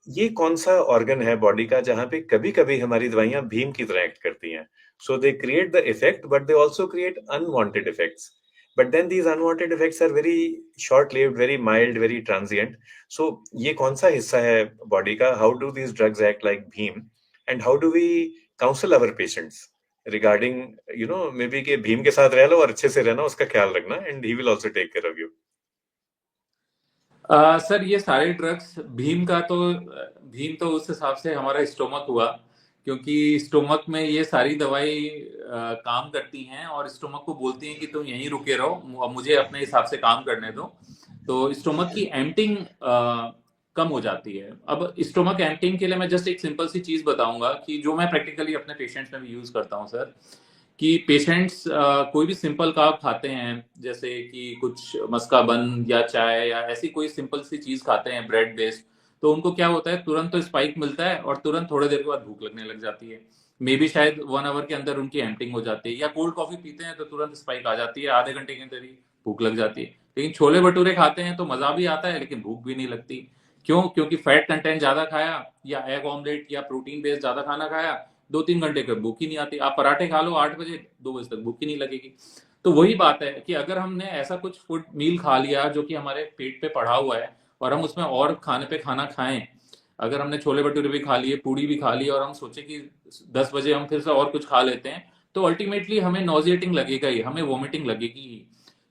ये कौन सा ऑर्गन है बॉडी का जहां पे कभी कभी हमारी दवाइयां भीम की तरह एक्ट करती हैं? So they create the effect, but they also create unwanted effects, but then these unwanted effects are very short lived, very mild, very transient. So ये कौन सा हिस्सा है बॉडी का? How do these drugs act like them, and how do we counsel our patients regarding may be के भीम के साथ रह लो और अच्छे से रहना, उसका ख्याल रखना, and he will also take care of you. Sir ये सारे ड्रग्स, भीम तो उस हिसाब से हमारा स्टोमक हुआ, क्योंकि स्टोमक में ये सारी दवाई काम करती हैं, और स्टोमक को बोलती हैं कि तुम यहीं रुके रहो, मुझे अपने हिसाब से काम करने दो। तो स्टोमक की एम्पटिंग कम हो जाती है। अब स्टोमक एम्पटिंग के लिए मैं जस्ट एक सिंपल सी चीज बताऊंगा कि जो मैं प्रैक्टिकली अपने पेशेंट्स में भी यूज करता हूँ सर, कि पेशेंट्स कोई भी सिंपल कार्ब खाते हैं, जैसे कि कुछ मस्का बन या चाय या ऐसी कोई सिंपल सी चीज खाते हैं ब्रेड बेस्ड, तो उनको क्या होता है, तुरंत तो स्पाइक मिलता है और तुरंत थोड़ी देर के बाद भूख लगने लग जाती है। मे बी शायद 1 आवर के अंदर उनकी एम्पटिंग हो जाती है, या कोल्ड कॉफी पीते हैं तो तुरंत स्पाइक आ जाती है, आधे घंटे के अंदर ही भूख लग जाती है। लेकिन छोले भटूरे खाते हैं तो मजा भी आता है, लेकिन भूख भी नहीं लगती। क्यों? क्योंकि फैट कंटेंट ज्यादा खाया, या एग ऑमलेट या प्रोटीन बेस्ड ज्यादा खाना खाया, 2-3 घंटे के भूख ही नहीं आती। आप पराठे खा लो 8 बजे, 2 बजे तक भूख ही नहीं लगेगी। तो वही बात है कि अगर हमने ऐसा कुछ फूड मील खा लिया जो कि हमारे पेट पे पड़ा हुआ है, और हम उसमें और खाने पे खाना खाएं, अगर हमने छोले भटूरे भी खा लिए, पूड़ी भी खा ली, और हम सोचे कि 10 बजे हम फिर से और कुछ खा लेते हैं, तो अल्टीमेटली हमें नॉजिएटिंग लगेगा ही, हमें वॉमिटिंग लगेगी ही।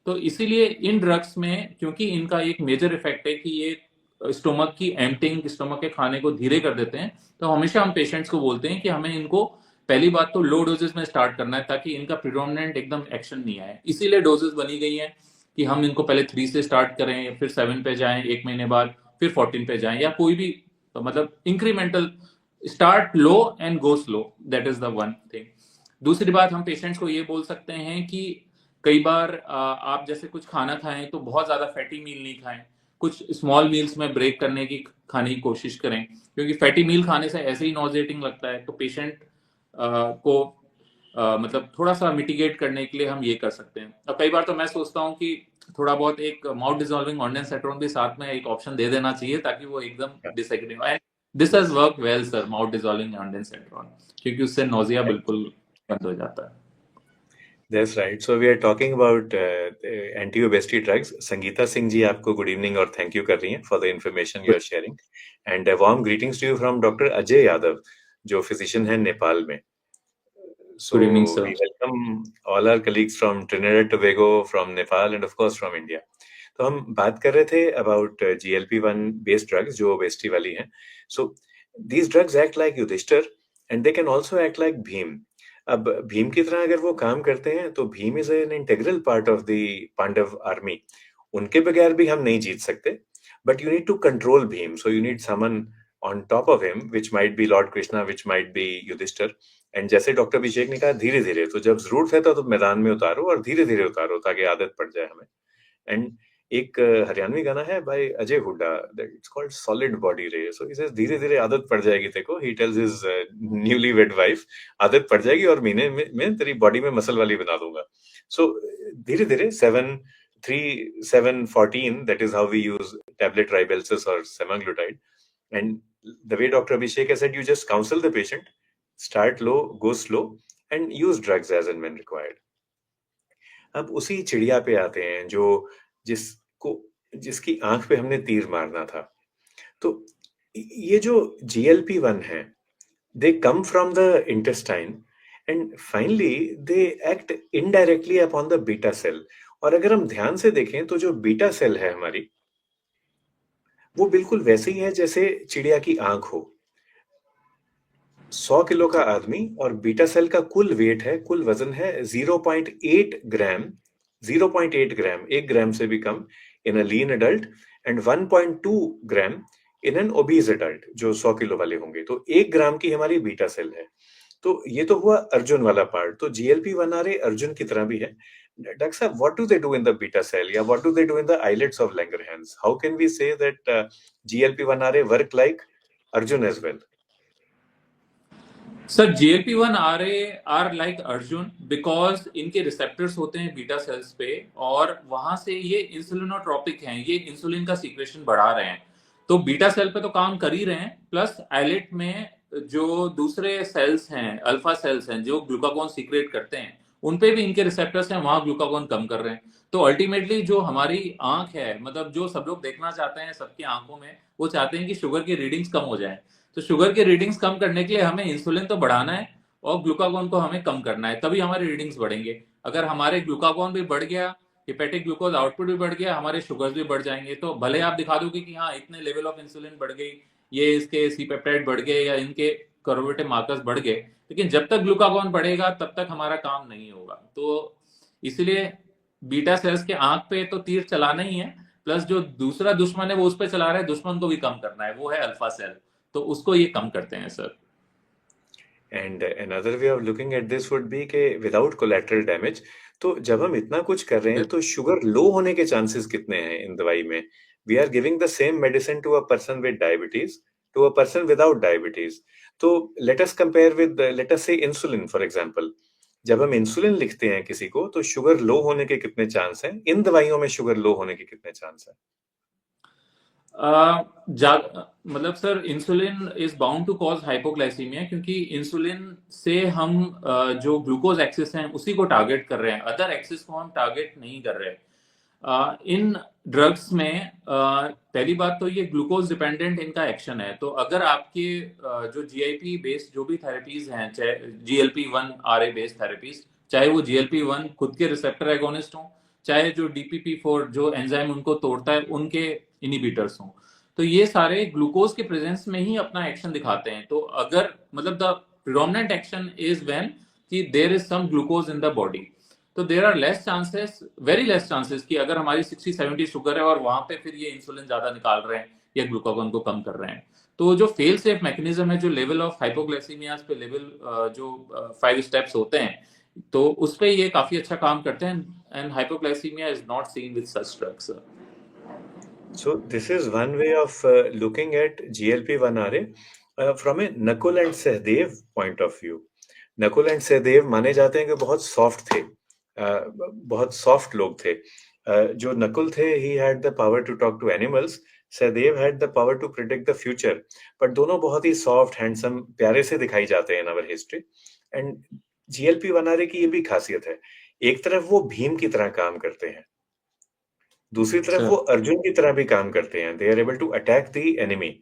तो इसीलिए इन ड्रग्स में, क्योंकि इनका एक मेजर इफेक्ट है कि ये स्टोमक की एम्पटिंग, स्टोमक के खाने को धीरे कर देते हैं, तो हमेशा हम पेशेंट्स को बोलते हैं कि हमें इनको पहली बात तो लो डोजेस में स्टार्ट करना है, ताकि इनका प्रिडोमिनेंट एकदम एक्शन नहीं आए। इसीलिए डोजेस बनी गई हैं कि हम इनको पहले 3 से स्टार्ट करें, फिर 7 पे जाएं 1 महीने बाद, फिर 14 पे जाएं, या कोई भी मतलब incremental, start low and go slow, that is the one thing. दूसरी बात, हम पेशेंट्स को ये बोल सकते हैं कि कई बार आप जैसे कुछ खाना खाएं तो बहुत ज्यादा फैटी मील नहीं खाएं, कुछ स्मॉल मील्स में ब्रेक करने की खाने की कोशिश करें, क्योंकि फैटी मील खाने से ऐसे ही नॉजेटिंग लगता है। तो पेशेंट को मतलब थोड़ा सा मिटिगेट करने के लिए हम ये कर सकते हैं। अब कई बार तो मैं सोचता हूँ कि थोड़ा बहुत एक माउथ डिसॉल्विंग ऑर्डेंसेट्रोन भी साथ में एक ऑप्शन दे देना चाहिए, ताकि वो एकदम डिसएग्री हो। And this has work well sir, mouth dissolving ondansetron, क्योंकि उससे नोजिया बिल्कुल बंद हो जाता है। That's right. So we are talking about anti-obesity drugs. Sangeeta Singh ji, आपको good evening और thank you कर रही हैं for the information you are sharing. And a warm greetings to you from Dr. Ajay Yadav, जो physician हैं नेपाल में. Good evening So sir. we welcome all our colleagues from Trinidad Tobago, from Nepal, and of course from India. तो हम बात कर रहे थे about GLP-1 based drugs जो obesity वाली हैं. So these drugs act like Yudhishthir and they can also act like Bhim. अब भीम की तरह अगर वो काम करते हैं तो Bhim is an integral part of the Pandav army. उनके बगैर भी हम नहीं जीत सकते, but you need to control Bhim, so you need someone on top of him, which might be lord Krishna, which might be Yudhishthir. And जैसे डॉक्टर अभिषेक ने कहा, धीरे धीरे, तो जब जरूरत है तो मैदान में उतारो और धीरे धीरे उतारो ताकि आदत पड़ जाए हमें। एंड एक हरियाणवी गाना है by Ajay Hooda, that it's called solid body रे। सो ही सेज धीरे धीरे आदत पड़ जाएगी तेरे को, he tells his newly wed wife, आदत पड़ जाएगी और महीने में तेरी बॉडी में मसल वाली बना दूंगा। सो धीरे धीरे 7 3 7 14, that is how we use tablet Ribelsus or semaglutide. And the way Dr. Abhishek has said, you just counsel the patient, start low, go slow, and use drugs as and when required. अब उसी चिड़िया पे आते हैं जो जिसको जिसकी आंख पे हमने तीर मारना था। तो ये जो GLP-1 है, they come from the intestine and finally they act indirectly upon the beta cell. और अगर हम ध्यान से देखें तो जो बीटा सेल है हमारी, वो बिल्कुल वैसे ही है जैसे चिड़िया की आंख हो। 100 किलो का आदमी और बीटा सेल का कुल वेट है, कुल वजन है 0.8 ग्राम, 0.8 ग्राम, 1 ग्राम से भी कम in a lean adult and 1.2 gram in an obese adult जो 100 किलो वाले होंगे। तो 1 ग्राम की हमारी बीटा सेल है। तो ये तो हुआ अर्जुन वाला पार्ट। तो GLP-1 अर्जुन की तरह भी है। Doctor Saab, what do they do in the beta cell? Yeah, what do they do in the islets of Langerhans? How can we say that GLP-1 work like Arjun as well? Sir GLP-1 are like Arjun because इनके receptors होते हैं beta cells पे, और वहां से ये इंसुलिनोट्रोपिक हैं, ये इंसुलिन का सीक्रेशन बढ़ा रहे हैं। तो बीटा सेल पे तो काम कर ही रहे हैं, प्लस आइलेट में जो दूसरे सेल्स हैं, अल्फा सेल्स हैं जो ग्लूकागोन सीक्रेट करते हैं, उन पे भी इनके रिसेप्टर्स हैं, वहां ग्लूकागोन कम कर रहे हैं। तो अल्टीमेटली जो हमारी आंख है, मतलब जो सब लोग देखना चाहते हैं सबकी आंखों में, वो चाहते हैं कि शुगर की रीडिंग्स कम हो जाए। तो शुगर की रीडिंग्स कम करने के लिए हमें इंसुलिन तो बढ़ाना है और ग्लूकागोन को हमें कम करना है, तभी हमारी रीडिंग्स बढ़ेंगे। अगर हमारे ग्लूकागोन भी बढ़ गया, हिपेटिक ग्लूकोज आउटपुट भी बढ़ गया, हमारे शुगर्स भी बढ़ जाएंगे। तो भले आप दिखा दोगे कि हाँ इतने लेवल ऑफ इंसुलिन बढ़ गई, ये इसके सी पेप्टाइड बढ़ गए या इनके कर्वेटिव मार्कर्स बढ़ गए, लेकिन जब तक ग्लूकागोन बढ़ेगा तब तक हमारा काम नहीं होगा। तो इसलिए बीटा सेल्स के आंख पे तो तीर चलाना ही है, प्लस जो दूसरा दुश्मन है वो उस पर चला रहा है, दुश्मन को भी कम करना है, वो है अल्फा सेल। तो उसको ये कम करते हैं sir. And another way of looking at this would be कि without collateral damage, तो जब हम इतना कुछ कर रहे हैं तो शुगर लो होने के चांसेस कितने हैं इन दवाई में? We are giving the same medicine to a person with diabetes to a person without diabetes. तो let us compare with let us say insulin for example. जब हम इंसुलिन लिखते हैं किसी को तो शुगर लो होने के कितने चांस हैं? इन दवाइयों में शुगर लो होने के कितने चांस हैं? मतलब sir insulin is bound to cause hypoglycemia, क्योंकि इंसुलिन से हम जो ग्लूकोज एक्सिस है उसी को टारगेट कर रहे हैं, अदर एक्सिस को हम टारगेट नहीं कर रहे। इन ड्रग्स में पहली बात तो ये ग्लूकोज डिपेंडेंट इनका एक्शन है। तो अगर आपके जो GIP बेस्ड जो भी थेरेपीज हैं, चाहे GLP-1 RA बेस्ड थेरेपीज, चाहे वो GLP-1 खुद के रिसेप्टर एगोनिस्ट हो, चाहे जो DPP-4 जो एंजाइम उनको तोड़ता है उनके इनिबिटर्स हो, तो ये सारे ग्लूकोज के प्रेजेंस में ही अपना एक्शन दिखाते हैं। तो अगर मतलब the predominant action is when कि there is some glucose in the body, तो there are less chances, very less chances कि अगर हमारी 60-70 शुगर है और वहां पे फिर ये इंसुलिन ज्यादा निकाल रहे हैं या ग्लूकागोन को कम कर रहे हैं। तो जो फेल सेफ मैकेनिज्म है, जो लेवल ऑफ हाइपोग्लाइसीमिया पे लेवल जो 5 स्टेप्स होते हैं, तो उस पे ये काफी अच्छा काम करते हैं, and hypoglycaemia is not seen with such drugs. So this is one way of looking at GLP-1 from a Nakul and Sahdev point of view. Nakul and Sahdev माने जाते हैं कि बहुत सॉफ्ट थे, बहुत सॉफ्ट लोग थे। जो नकुल थे he had the power to talk to animals, Sahdev had the power to predict the future. But दोनों बहुत ही सॉफ्ट, हैंडसम, प्यारे से दिखाई जाते हैं in our history. And GLP-1 की ये भी खासियत है, एक तरफ वो भीम की तरह काम करते हैं, दूसरी तरफ वो अर्जुन की तरह भी काम करते हैं। They are able to attack the enemy,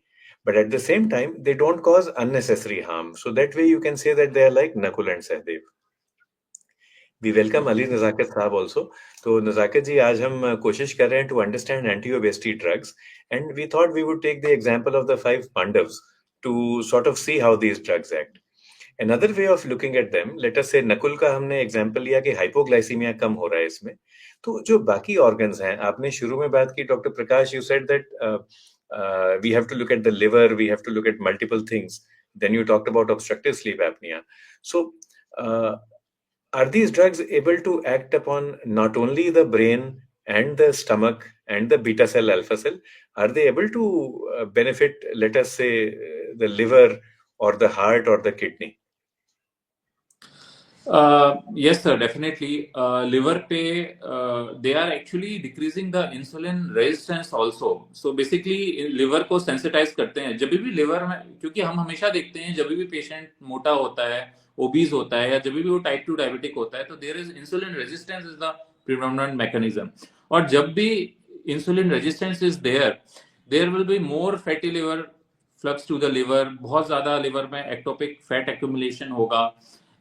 but at the same time they don't cause unnecessary harm. So that way you can say that they are like Nakul and Sahdev. We welcome Ali Nazakat साहब also. तो नजाकत जी, आज हम कोशिश कर रहे हैं to understand anti-obesity drugs, and we thought we would take the example of the 5 Pandavas to sort of see how these drugs act. Another way of looking at them, let us say Nakul का हमने example लिया कि hypoglycaemia कम हो रहा है इसमें। तो जो बाकी ऑर्गन्स हैं, आपने शुरू में बात की doctor Prakash, you said that we have to look at the liver, we have to look at multiple things. Then you talked about obstructive sleep apnea. So are these drugs able to act upon not only the brain and the stomach and the beta cell, alpha cell, are they able to benefit, let us say, the liver or the heart or the kidney? Yes, sir, definitely. Liver पे they are actually decreasing the insulin resistance also. So basically liver को sensitize करते हैं. जब भी liver में, क्योंकि हम हमेशा देखते हैं जब भी patient मोटा होता है, obese होता है या जब भी वो type 2 diabetic होता है, तो there is insulin resistance is the predominant mechanism. और जब भी insulin resistance is there, there will be more fatty liver flux to the liver. बहुत ज़्यादा liver में ectopic fat accumulation होगा.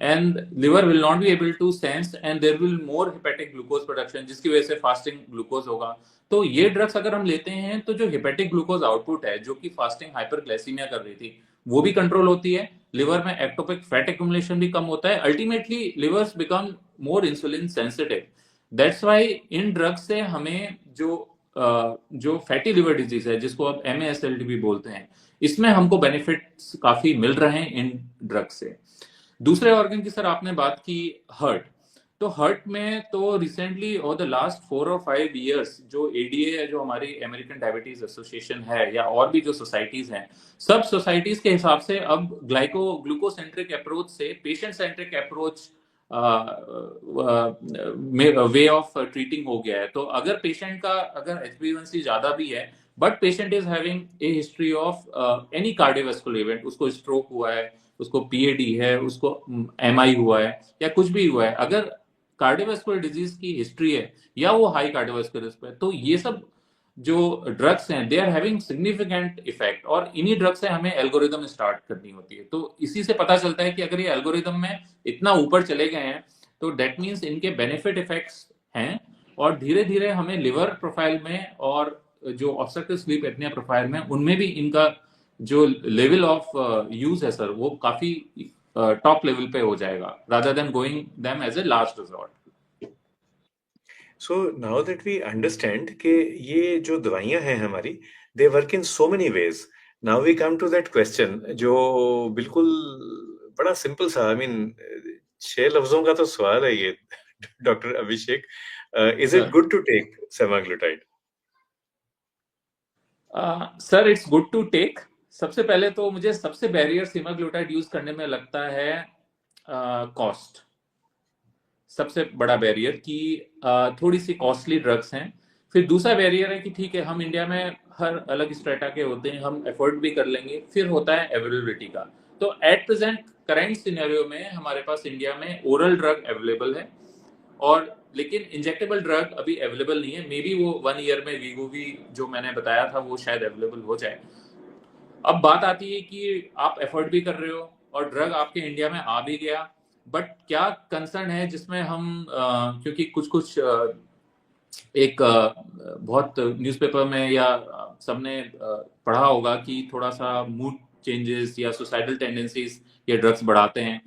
And liver will not be able to sense and there will more hepatic glucose production, जिसकी वजह से fasting glucose होगा. तो ये ड्रग्स अगर हम लेते हैं तो जो हेपेटिक ग्लूकोज आउटपुट है, जो कि फास्टिंग हाइपरग्लाइसीमिया कर रही थी, वो भी कंट्रोल होती है. लिवर में एक्टोपिक फैट एक्यूमुलेशन भी कम होता है. Ultimately levers become more insulin sensitive. That's why in drugs से हमें जो फैटी लिवर डिजीज है, जिसको अब MASLD भी बोलते हैं, इसमें हमको बेनिफिट्स काफी मिल रहे हैं इन ड्रग्स से. दूसरे ऑर्गन की सर आपने बात की हार्ट. तो हार्ट में तो रिसेंटली और द लास्ट 4 और 5 इयर्स जो ADA है, जो हमारी अमेरिकन डायबिटीज एसोसिएशन है, या और भी जो सोसाइटीज हैं, सब सोसाइटीज के हिसाब से अब ग्लूकोसेंट्रिक अप्रोच से patient centric approach way of treating हो गया है. तो अगर पेशेंट का अगर HbA1c ज्यादा भी है, but patient is having a history of any cardiovascular event, उसको स्ट्रोक हुआ है, उसको PAD है, उसको MI हुआ है, या कुछ भी हुआ है, अगर कार्डियोवास्कुलर डिजीज की हिस्ट्री है या वो हाई कार्डियोवास्कुलर रिस्क है, तो ये सब जो ड्रग्स हैं they are having significant effect. और इन्हीं ड्रग्स से हमें एल्गोरिदम स्टार्ट करनी होती है. तो इसी से पता चलता है कि अगर ये एल्गोरिदम में इतना ऊपर चले गए हैं, तो डेट मीन्स इनके बेनिफिट इफेक्ट्स हैं. और धीरे धीरे हमें लिवर प्रोफाइल में और जो ऑब्स्ट्रक्टिव स्लीप एपनिया प्रोफाइल में, उनमें भी इनका जो लेवल ऑफ यूज है सर, वो काफी टॉप लेवल पे हो जाएगा, rather than going them as a last resort. So now that we understand कि ये जो दवाइयां हैं हमारी, they work in so many ways. Now we come to that question जो बिल्कुल बड़ा सिंपल सा, I mean 6 लफ्जों का तो सवाल है ये. Doctor Abhishek, is it good to take semaglutide? Sir, it's good to take. सबसे पहले तो मुझे सबसे बैरियर सेमाग्लूटाइड यूज करने में लगता है कॉस्ट. सबसे बड़ा बैरियर कि थोड़ी सी कॉस्टली ड्रग्स हैं. फिर दूसरा बैरियर है कि ठीक है, हम इंडिया में हर अलग स्ट्रेटा के होते हैं, हम एफोर्ड भी कर लेंगे. फिर होता है अवेलेबिलिटी का. तो एट प्रेजेंट करेंट सिनेरियो में हमारे पास इंडिया में ओरल ड्रग अवेलेबल है, और लेकिन इंजेक्टेबल ड्रग अभी अवेलेबल नहीं है. मे बी वो 1 ईयर में वीगोवी जो मैंने बताया था वो शायद अवेलेबल हो जाए. अब बात आती है कि आप एफर्ट भी कर रहे हो और ड्रग आपके इंडिया में आ भी गया, बट क्या कंसर्न है जिसमें हम क्योंकि कुछ एक बहुत न्यूज़पेपर में या सबने पढ़ा होगा कि थोड़ा सा मूड चेंजेस या सुसाइडल टेंडेंसीज ये ड्रग्स बढ़ाते हैं.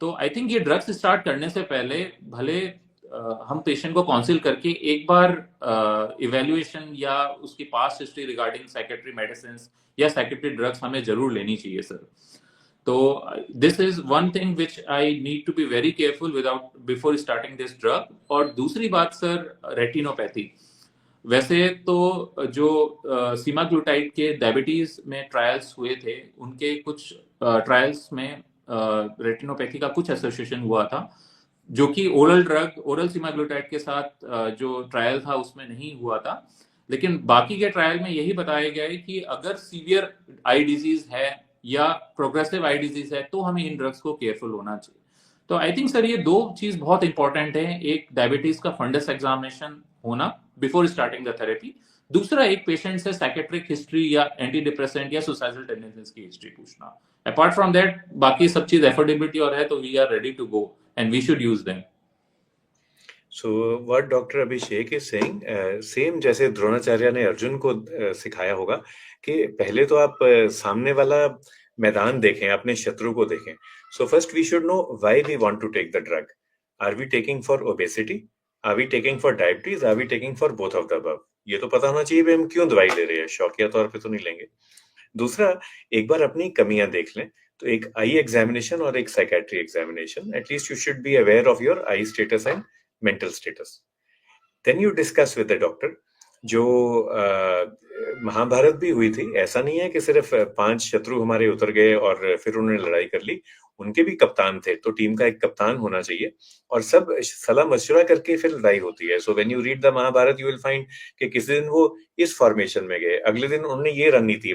तो आई थिंक ये ड्रग्स स्टार्ट करने से पहले भले हम पेशेंट को काउंसिल करके एक बार इवेल्युएशन या उसकी past history regarding psychiatry medicine या साइकेट्री ड्रग्स हमें जरूर लेनी चाहिए सर. तो this is one thing which I need to be very careful without before starting this drug. और दूसरी बात सर, रेटिनोपैथी. वैसे तो जो सीमाग्लूटाइड के डायबिटीज में ट्रायल्स हुए थे, उनके कुछ ट्रायल्स में रेटिनोपैथी का कुछ एसोसिएशन हुआ था, जो कि ओरल सीमाग्लूटाइड के साथ जो ट्रायल था उसमें नहीं हुआ था. लेकिन बाकी के ट्रायल में यही बताया गया है कि अगर सीवियर आई डिजीज है या प्रोग्रेसिव आई डिजीज है, तो हमें इन ड्रग्स को केयरफुल होना चाहिए. तो आई थिंक सर ये 2 चीज बहुत इंपॉर्टेंट है. एक डायबिटीज का फंडस एग्जामिनेशन होना बिफोर स्टार्टिंग द थेरेपी. दूसरा, एक पेशेंट से साइकेट्रिक हिस्ट्री या एंटी डिप्रेसेंट या सुसाइडल टेंडेंसीज की हिस्ट्री पूछना. अपार्ट फ्रॉम दैट बाकी सब चीज एफोर्डेबिलिटी और है, तो we are ready to go and we should use them. So what Dr. Abhishek is saying, same जैसे द्रोणाचार्य ने अर्जुन को सिखाया होगा कि पहले तो आप सामने वाला मैदान देखें, अपने शत्रु को देखें. So first we should know why we want to take the drug. Are we taking for obesity? Are we taking for diabetes? Are we taking for both of the above? ये तो पता होना चाहिए कि हम क्यों दवाई ले रहे हैं. शौकिया तौर पे तो नहीं लेंगे. दूसरा, एक बार अपनी कमियां देख लें. तो एक आई एग्जामिनेशन और एक psychiatry examination, at least you should be aware of your eye status and mental status. Then you discuss with the doctor. जो महाभारत भी हुई थी, ऐसा नहीं है कि सिर्फ 5 शत्रु हमारे उतर गए और फिर उन्होंने लड़ाई कर ली। उनके भी कप्तान थे, तो टीम का एक कप्तान होना चाहिए और सब सलाह मशवरा करके फिर लड़ाई होती है। So when you read the Mahabharat you will find कि किसी दिन वो इस फॉर्मेशन में गए, अगले दिन उन्होंने ये रणनीति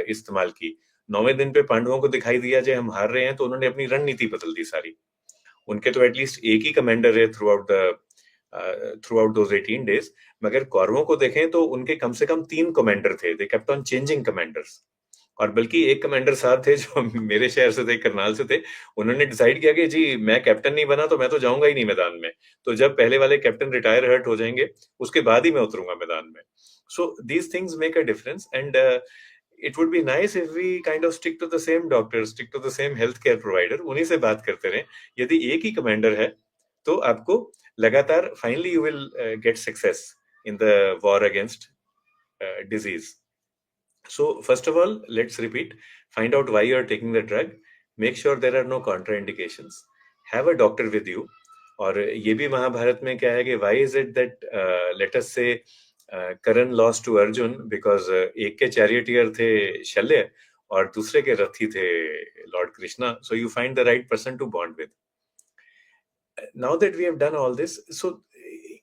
इस्तेमाल की। 9वें दिन पे पांडवों को दिखाई दिया जो हम हार रहे हैं, तो उन्होंने अपनी रणनीति बदल दी सारी। उनके तो एटलीस्ट एक ही कमांडर है थ्रू आउट दोज 18 डेज, मगर कौरवों को देखें तो उनके कम से कम 3 कमांडर थे। They kept on changing commanders. और बल्कि एक कमांडर साहब थे जो मेरे शहर से थे, करनाल से थे। उन्होंने डिसाइड किया कि जी मैं कैप्टन नहीं बना तो मैं तो जाऊंगा ही नहीं मैदान में, तो जब पहले वाले कैप्टन रिटायर हर्ट हो जाएंगे उसके बाद ही मैं उतरूंगा मैदान में। So these things make a difference and it would be nice if we kind of stick to the same doctor, stick to the same healthcare provider, उन्हीं से बात करते रहें। यदि एक ही कमांडर है तो आपको लगातार finally you will get success in the war against disease. So first of all, let's repeat, find out why you are taking the drug, make sure there are no contraindications, have a doctor with you. और ये भी महाभारत में क्या है कि why is it that let us say Karan lost to Arjun because एक के charioteer थे शल्य और दूसरे के रथी थे lord Krishna. So you find the right person to bond with. Now that we have done all this, so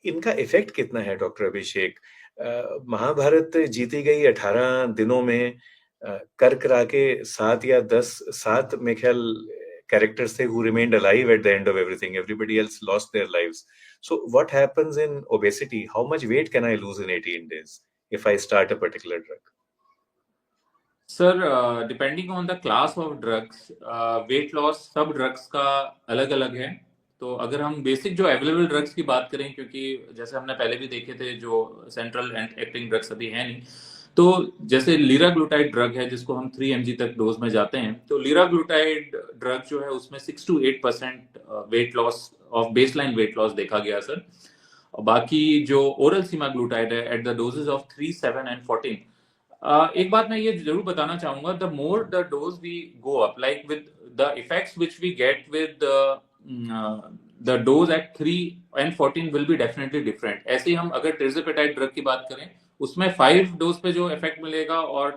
इनका इफेक्ट कितना है डॉक्टर अभिषेक? महाभारत जीती गई 18 दिनों में कर करा के 7 में ख्याल characters who remained alive at the end of everything. Everybody else lost their lives. So what happens in obesity? How much weight can I lose in 18 days if I start a particular drug? Sir depending on the class of drugs, weight loss सब drugs का अलग अलग है। तो अगर हम basic जो available drugs की बात करें, क्योंकि जैसे हमने पहले भी देखे थे जो सेंट्रल एक्टिंग ड्रग्स अभी है नहीं, तो जैसे लीराग्लूटाइड ड्रग है जिसको हम 3 mg तक डोज में जाते हैं, तो लीराग्लूटाइड ड्रग जो है उसमें 6 to 8% weight loss of baseline weight loss देखा गया सर। और बाकी जो ओरल सीमाग्लूटाइड है at the doses of 3, 7 and 14, एक बात मैं ये जरूर बताना चाहूंगा, the more the dose we go up, like with the effects which we get with the dose at 3 and 14 will be definitely different. ऐसे ही हम अगर टिर्ज़ेपेटाइड ड्रग की बात करें, उसमें 5 डोज पे जो इफेक्ट मिलेगा और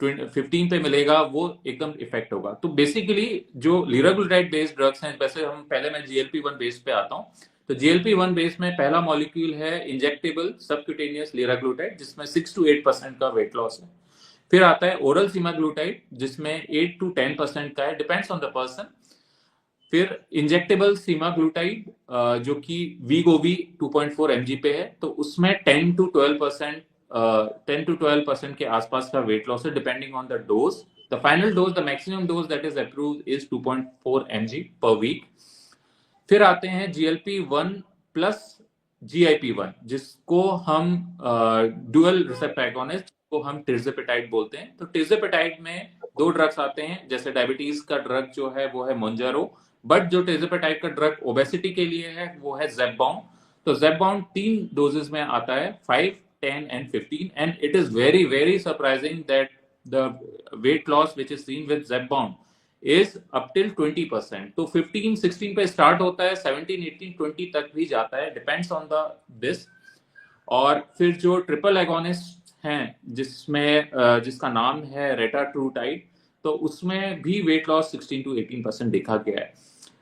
15 पे मिलेगा, वो एकदम इफेक्ट होगा। तो बेसिकली जो लीराग्लूटाइड बेस्ड ड्रग्स हैं, वैसे हम पहले मैं GLP-1 बेस पे आता हूँ। तो GLP-1 बेस में पहला मॉलिक्यूल है इंजेक्टेबल सबक्यूटेनियस लीराग्लूटाइड, जिसमें 6 to 8% का वेट लॉस है। फिर आता है ओरल सीमाग्लूटाइड जिसमें 8 to 10% का है, डिपेंड्स ऑन द पर्सन। फिर इंजेक्टेबल सीमाग्लूटाइड जो कि वीगोवी 2.4 mg पे है, तो उसमें 10 to 12% के आसपास का वेट लॉस है, depending on the dose. The final dose, the maximum dose that is approved is 2.4 mg per week. फिर आते हैं GLP-1 प्लस GIP-1, जिसको हम डुअल रिसेप्टर एगोनिस्ट को हम टिर्ज़ेपेटाइड बोलते हैं। तो टिर्ज़ेपेटाइड में 2 ड्रग्स आते हैं, जैसे डायबिटीज का ड्रग जो है वो है मोंजारो, बट जो टिर्ज़ेपेटाइड का ड्रग ओबेसिटी के लिए है वो है ज़ेपबाउंड। तो ज़ेपबाउंड 3 डोजेस में आता है, 5, 10 and 15, and it is very very surprising that the weight loss which is seen with Zepbound is up till 20%। तो 15, 16 पे स्टार्ट होता है, 17, 18, 20 तक भी जाता है, डिपेंड्स ऑन द दिस। और फिर जो ट्रिपल एगोनिस्ट हैं जिसमें जिसका नाम है रेटाट्रूटाइड, तो उसमें भी वेट लॉस 16 to 18% देखा गया है।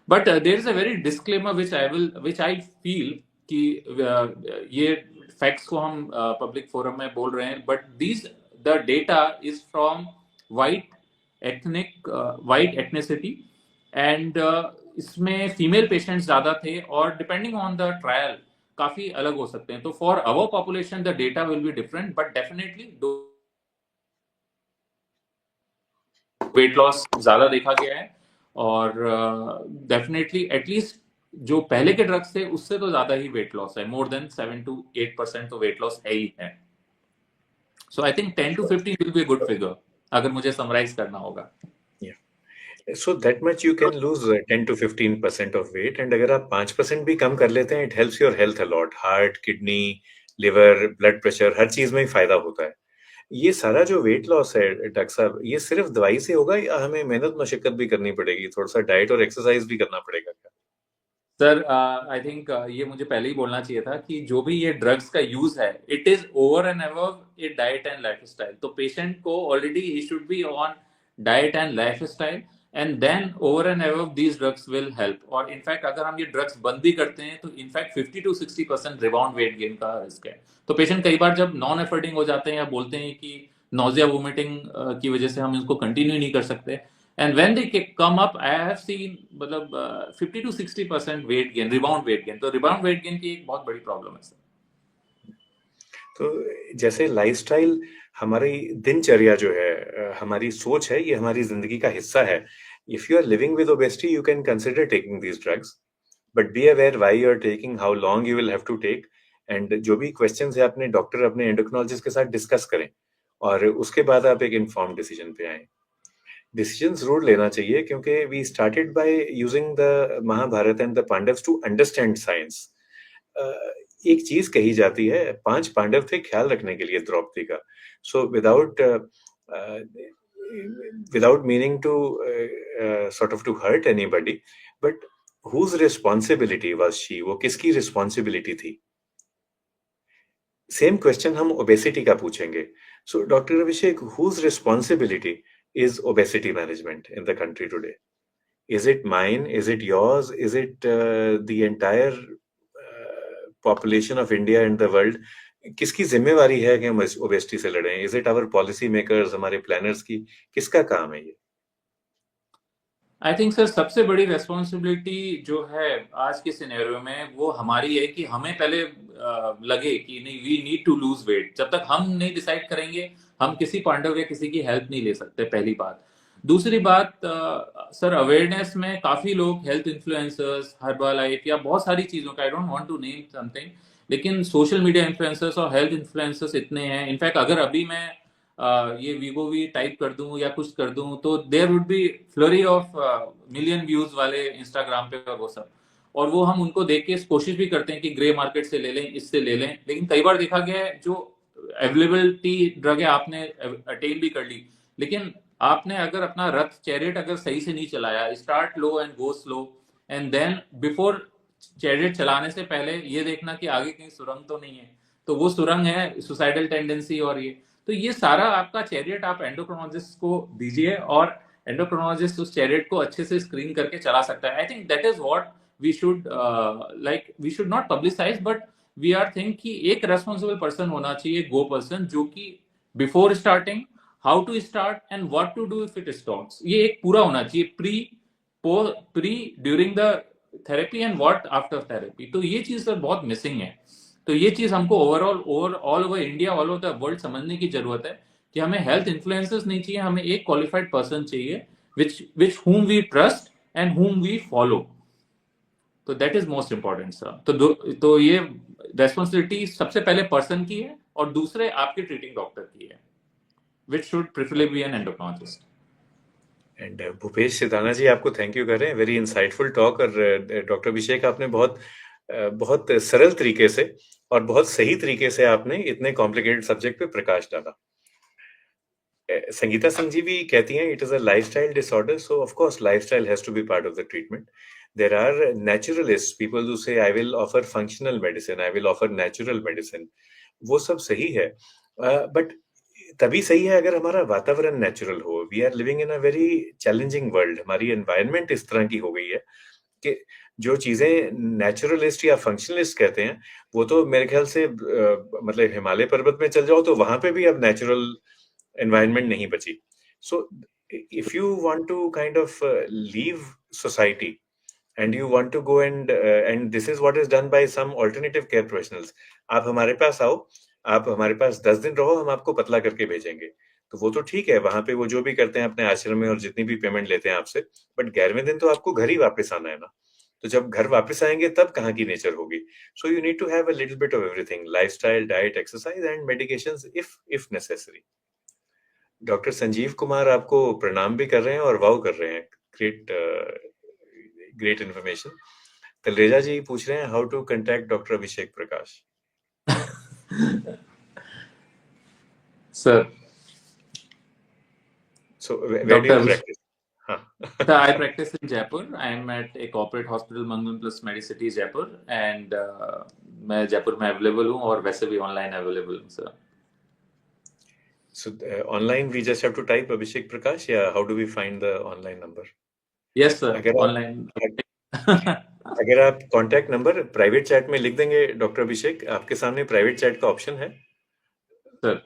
But there is a very disclaimer which I feel कि ये फैक्ट्स को हम पब्लिक फोरम में बोल रहे हैं, but this the data is from white ethnicity and इसमें फीमेल पेशेंट्स ज्यादा थे, और डिपेंडिंग ऑन द ट्रायल काफी अलग हो सकते हैं। तो for our population the data will be different, but definitely weight loss ज्यादा देखा गया है, और डेफिनेटली एटलीस्ट जो पहले के ड्रग्स थे उससे तो ज्यादा ही वेट लॉस है, मोर देन 7 to 8% तो वेट लॉस है ही है। So I think 10 to 15 will be a good figure अगर मुझे समराइज करना होगा। So that much you can lose 10 to 15% of weight, and अगर आप 5% भी कम कर लेते हैं, it helps your health a lot. Heart, kidney, liver, blood pressure, हर चीज में ही फायदा होता है। ये सारा जो वेट लॉस है डॉक्टर साहब, ये सिर्फ दवाई से होगा या हमें मेहनत मशक्कत भी करनी पड़ेगी, थोड़ा सा डाइट और एक्सरसाइज भी करना पड़ेगा क्या? सर आई थिंक ये मुझे पहले ही बोलना चाहिए था कि जो भी ये ड्रग्स का यूज है, it is over and above a diet and lifestyle. तो पेशेंट को already he should be on diet and lifestyle, and then over and above these drugs will help. और इनफैक्ट अगर हम ये ड्रग्स बंद भी करते हैं तो in fact 50 to 60% rebound weight gain का रिस्क है। तो पेशेंट कई बार जब नॉन एफर्टिंग हो जाते हैं या बोलते हैं कि नोजिया वोमिटिंग की वजह से हम इसको कंटिन्यू नहीं कर सकते, and when they come up, I have seen मतलब 50 to 60% weight gain, rebound weight gain. तो रिबाउंड वेट गेन की एक बहुत बड़ी प्रॉब्लम है सर। तो जैसे लाइफस्टाइल, हमारी दिनचर्या जो है, हमारी सोच है, ये हमारी जिंदगी का हिस्सा है। If you are living with obesity you can consider taking these drugs, but be aware why you are taking, how long you will have to take, and जो भी क्वेश्चंस है अपने डॉक्टर, अपने एंडोक्रिनोलॉजिस्ट के साथ डिस्कस करें, और उसके बाद आप एक इन्फॉर्म्ड डिसीजन पे आए। डिसीजन जरूर लेना चाहिए, क्योंकि we started by using the Mahabharat and the Pandavs to understand science. एक चीज कही जाती है, 5 पांडव थे ख्याल रखने के लिए द्रौपदी का। So without meaning to sort of to hurt anybody, but whose responsibility was she, वो किसकी रिस्पॉन्सिबिलिटी थी? सेम क्वेश्चन हम ओबेसिटी का पूछेंगे। So doctor Abhishek, whose responsibility is obesity management in the country today? Is it mine? Is it yours? Is it the entire population of India and the world? किसकी जिम्मेवारी है कि हम obesity से लड़ें? Is it our policy makers, हमारे planners की? किसका काम है ये? आई थिंक सर सबसे बड़ी रेस्पॉन्सिबिलिटी जो है आज के सिनेरियो में वो हमारी है कि हमें पहले लगे कि नहीं, we need to lose weight. जब तक हम नहीं डिसाइड करेंगे, हम किसी पांडव या किसी की हेल्प नहीं ले सकते, पहली बात। दूसरी बात, सर अवेयरनेस में काफी लोग, हेल्थ इन्फ्लुएंसर्स, हर्बल लाइफ या बहुत सारी चीजों का, I don't want to name something, लेकिन सोशल मीडिया इन्फ्लुएंसर्स और हेल्थ इन्फ्लुएंसर्स इतने हैं। इनफैक्ट अगर अभी मैं ये वीवो वी टाइप कर दूं या कुछ कर दूं तो there would be flurry of million views वाले इंस्टाग्राम पे और वो सब। और वो हम उनको देख के कोशिश भी करते हैं कि ग्रे मार्केट से ले लें, इससे ले लें, लेकिन कई बार देखा गया है जो अवेलेबिलिटी ड्रग है आपने अटेन भी कर ली, लेकिन आपने अगर अपना रथ चैरियट अगर सही से नहीं चलाया, start low and go slow, and then before chariot चलाने से पहले ये देखना कि आगे कहीं सुरंग तो नहीं है, तो वो सुरंग है सुसाइडल टेंडेंसी। और ये तो ये सारा आपका चैरियट आप एंडोक्रोनोलॉजिस्ट को दीजिए, और एंडोक्रोनोलॉजिस्ट उस चैरियट को अच्छे से स्क्रीन करके चला सकता है। I think that is what we should, like we should not publicise, but we are think कि एक रेस्पॉन्सिबल पर्सन होना चाहिए, गो पर्सन, जो कि before starting, how to start and what to do if it stops, ये एक पूरा होना चाहिए, pre during the therapy and what after therapy. तो ये चीज सर बहुत मिसिंग है। तो ये चीज हमको overall all over India, all over the world समझने की जरूरत है कि हमें हेल्थ इन्फ्लुएंसर्स नहीं चाहिए, हमें एक क्वालिफाइड पर्सन चाहिए which whom we trust and whom we follow. तो that is most important sir. तो ये रेस्पॉन्सिबिलिटी सबसे पहले पर्सन की है और दूसरे आपके ट्रीटिंग डॉक्टर की है, which should preferably be an endocrinologist. And Bhupesh Sidhana ji, आपको थैंक यू कर रहे हैं, वेरी इंसाइटफुल टॉक। और डॉक्टर अभिषेक, आपने बहुत सरल तरीके से और बहुत सही तरीके से आपने इतने कॉम्प्लिकेटेड सब्जेक्ट पे प्रकाश डाला। संगीता सिंह जी भी कहती हैं, it is a lifestyle disorder, so of course lifestyle has to be part of the treatment. There are naturalist people who say I will offer functional medicine, I will offer natural medicine. वो सब सही है, but तभी सही है अगर हमारा वातावरण नेचुरल हो। We are living in a very challenging world, हमारी एनवायरनमेंट इस तरह की हो गई है कि जो चीजें नेचुरलिस्ट या फंक्शनलिस्ट कहते हैं, वो तो मेरे ख्याल से मतलब हिमालय पर्वत में चल जाओ तो वहां पे भी अब नेचुरल एनवायरनमेंट नहीं बची। So if you want to kind of leave society and you want to go and this is what is done by some alternative care professionals, आप हमारे पास आओ, आप हमारे पास 10 दिन रहो, हम आपको पतला करके भेजेंगे। तो वो तो ठीक है, वहां पे वो जो भी करते हैं अपने आश्रम में और जितनी भी पेमेंट लेते हैं आपसे, बट 11वें दिन तो आपको घर ही वापस आना है ना। तो जब घर वापस आएंगे तब कहाँ की नेचर होगी? So you need to have a little bit of everything, lifestyle, diet, exercise and medications if necessary. Doctor Sanjeev Kumar आपको प्रणाम भी कर रहे हैं और वाव कर रहे हैं, great great information. Talreja ji पूछ रहे हैं, how to contact doctor Abhishek Prakash? Sir So where do doctor you Abhishek, practice? हाँ So I practice in Jaipur. I'm at a corporate hospital, Mangalam Plus Medicity, Jaipur, and मैं जयपुर में अवेलेबल हूँ और वैसे भी ऑनलाइन अवेलेबल हूँ sir. So online we just have to type Abhishek Prakash, या how do we find the online number? Yes sir, अगर online. आप अगर आप कांटेक्ट नंबर प्राइवेट चैट में लिख देंगे डॉक्टर अभिषेक, आपके सामने प्राइवेट चैट का ऑप्शन है sir.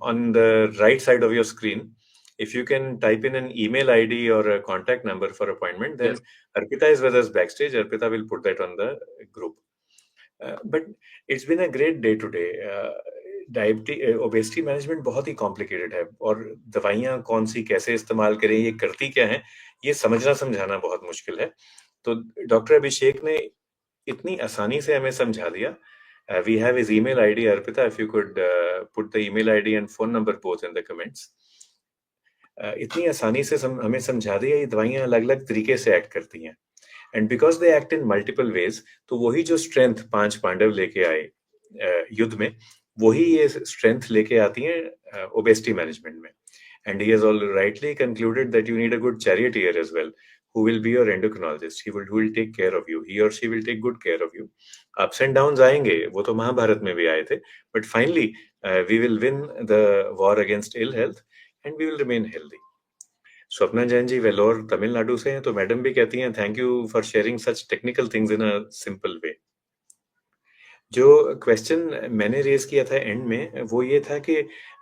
on the right side of your screen. If you can type in an email ID or a contact number for appointment, then Yes. Arpita is with us backstage. Arpita will put that on the group. But it's been a great day today. Obesity management बहुत ही complicated है, और दवाइयाँ कौन सी कैसे इस्तेमाल करें, ये करती क्या है, ये समझना समझाना बहुत मुश्किल है. तो डॉक्टर अभिषेक ने इतनी आसानी से हमें समझा दिया. We have his email ID, Arpita, if you could put the email ID and phone number both in the comments. इतनी आसानी से हमें समझा दिया ये दवाइयाँ अलग अलग तरीके से एक्ट करती हैं, and because they act in multiple ways, तो वही जो स्ट्रेंथ 5 पांडव लेके आए युद्ध में, वही ये स्ट्रेंथ लेके आती हैं ओबेसिटी मैनेजमेंट में. And he has all rightly concluded that you need a good charioteer as well, who will be your endocrinologist. Who will take care of you. He or she will take good care of you. Ups and downs आएंगे, वो तो महाभारत में भी आए थे. But finally, we will win the war against ill health and we will remain healthy. Swapna Jain जी वेलोर तमिलनाडु से हैं, तो मैडम भी कहती हैं thank you for sharing such technical things in a simple way. जो क्वेश्चन मैंने रेज किया था एंड में, वो ये था कि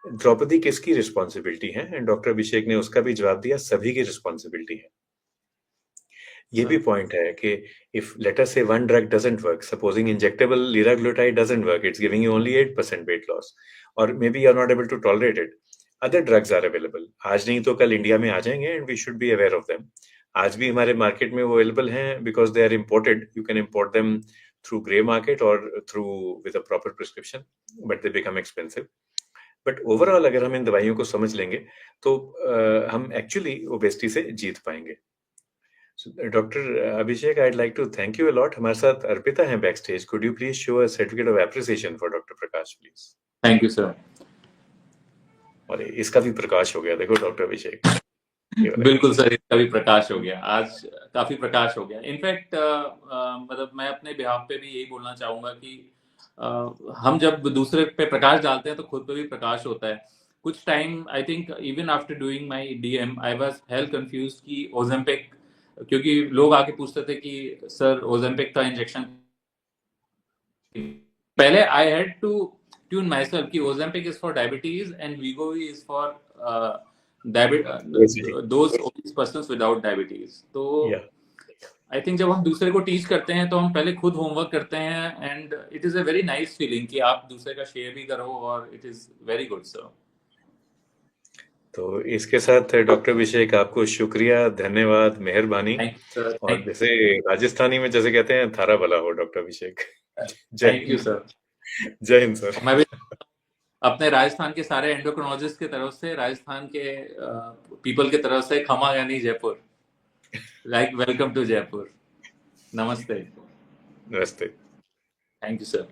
द्रौपदी किसकी रिस्पॉन्सिबिलिटी है, एंड डॉक्टर अभिषेक ने उसका भी जवाब दिया, सभी की रिस्पॉन्सिबिलिटी है. ये भी पॉइंट है कि if let us say one drug doesn't work, supposing injectable liraglutide doesn't work, it's giving you only 8% weight loss, और maybe you are not able to tolerate it. Other drugs are available, आज नहीं तो कल India में आ जाएंगे, and we should be aware of them. आज भी हमारे मार्केट में वो अवेलेबल हैं because they are imported. You can import them through grey market or through with a proper prescription, but they become expensive. But overall अगर हम इन दवाइयों को समझ लेंगे तो हम actually obesity से जीत पाएंगे. So, Dr. Abhishek, I'd like to thank you a lot. हमारे साथ अर्पिता हैं backstage. Could you please show a certificate of appreciation for Dr. Prakash, please? Thank you sir. और इसका भी प्रकाश हो गया, देखो डॉक्टर अभिषेक. बिल्कुल सर, इसका भी प्रकाश हो गया, आज काफी प्रकाश हो गया. इनफैक्ट मतलब मैं अपने बिहाफ पे भी यही बोलना चाहूंगा कि हम जब दूसरे पे प्रकाश डालते हैं तो खुद पे भी प्रकाश होता है. कुछ time I think even after doing my DM I was hello confused कि ओजेम्पिक, क्योंकि लोग आके पूछते थे कि सर ओजेम्पिक का इंजेक्शन, पहले I had to tune myself कि Ozempic is for diabetes and Wegovy is for those persons without diabetes. तो आई थिंक जब हम दूसरे को टीच करते हैं तो हम पहले खुद होमवर्क करते हैं, and it is a very nice feeling कि आप दूसरे का शेयर भी करो, और it is very good sir. तो इसके साथ डॉक्टर अभिषेक आपको शुक्रिया, धन्यवाद, मेहरबानी. और जैसे राजस्थानी में जैसे कहते हैं, थारा भला हो doctor Abhishek. Thank you sir. जय हिंद सर. मैं भी अपने राजस्थान के सारे एंडोक्रोनोलॉजिस्ट की तरफ से, राजस्थान के पीपल की तरफ से, खमा यानी Jaipur, like welcome to Jaipur. नमस्ते. नमस्ते. Thank you sir.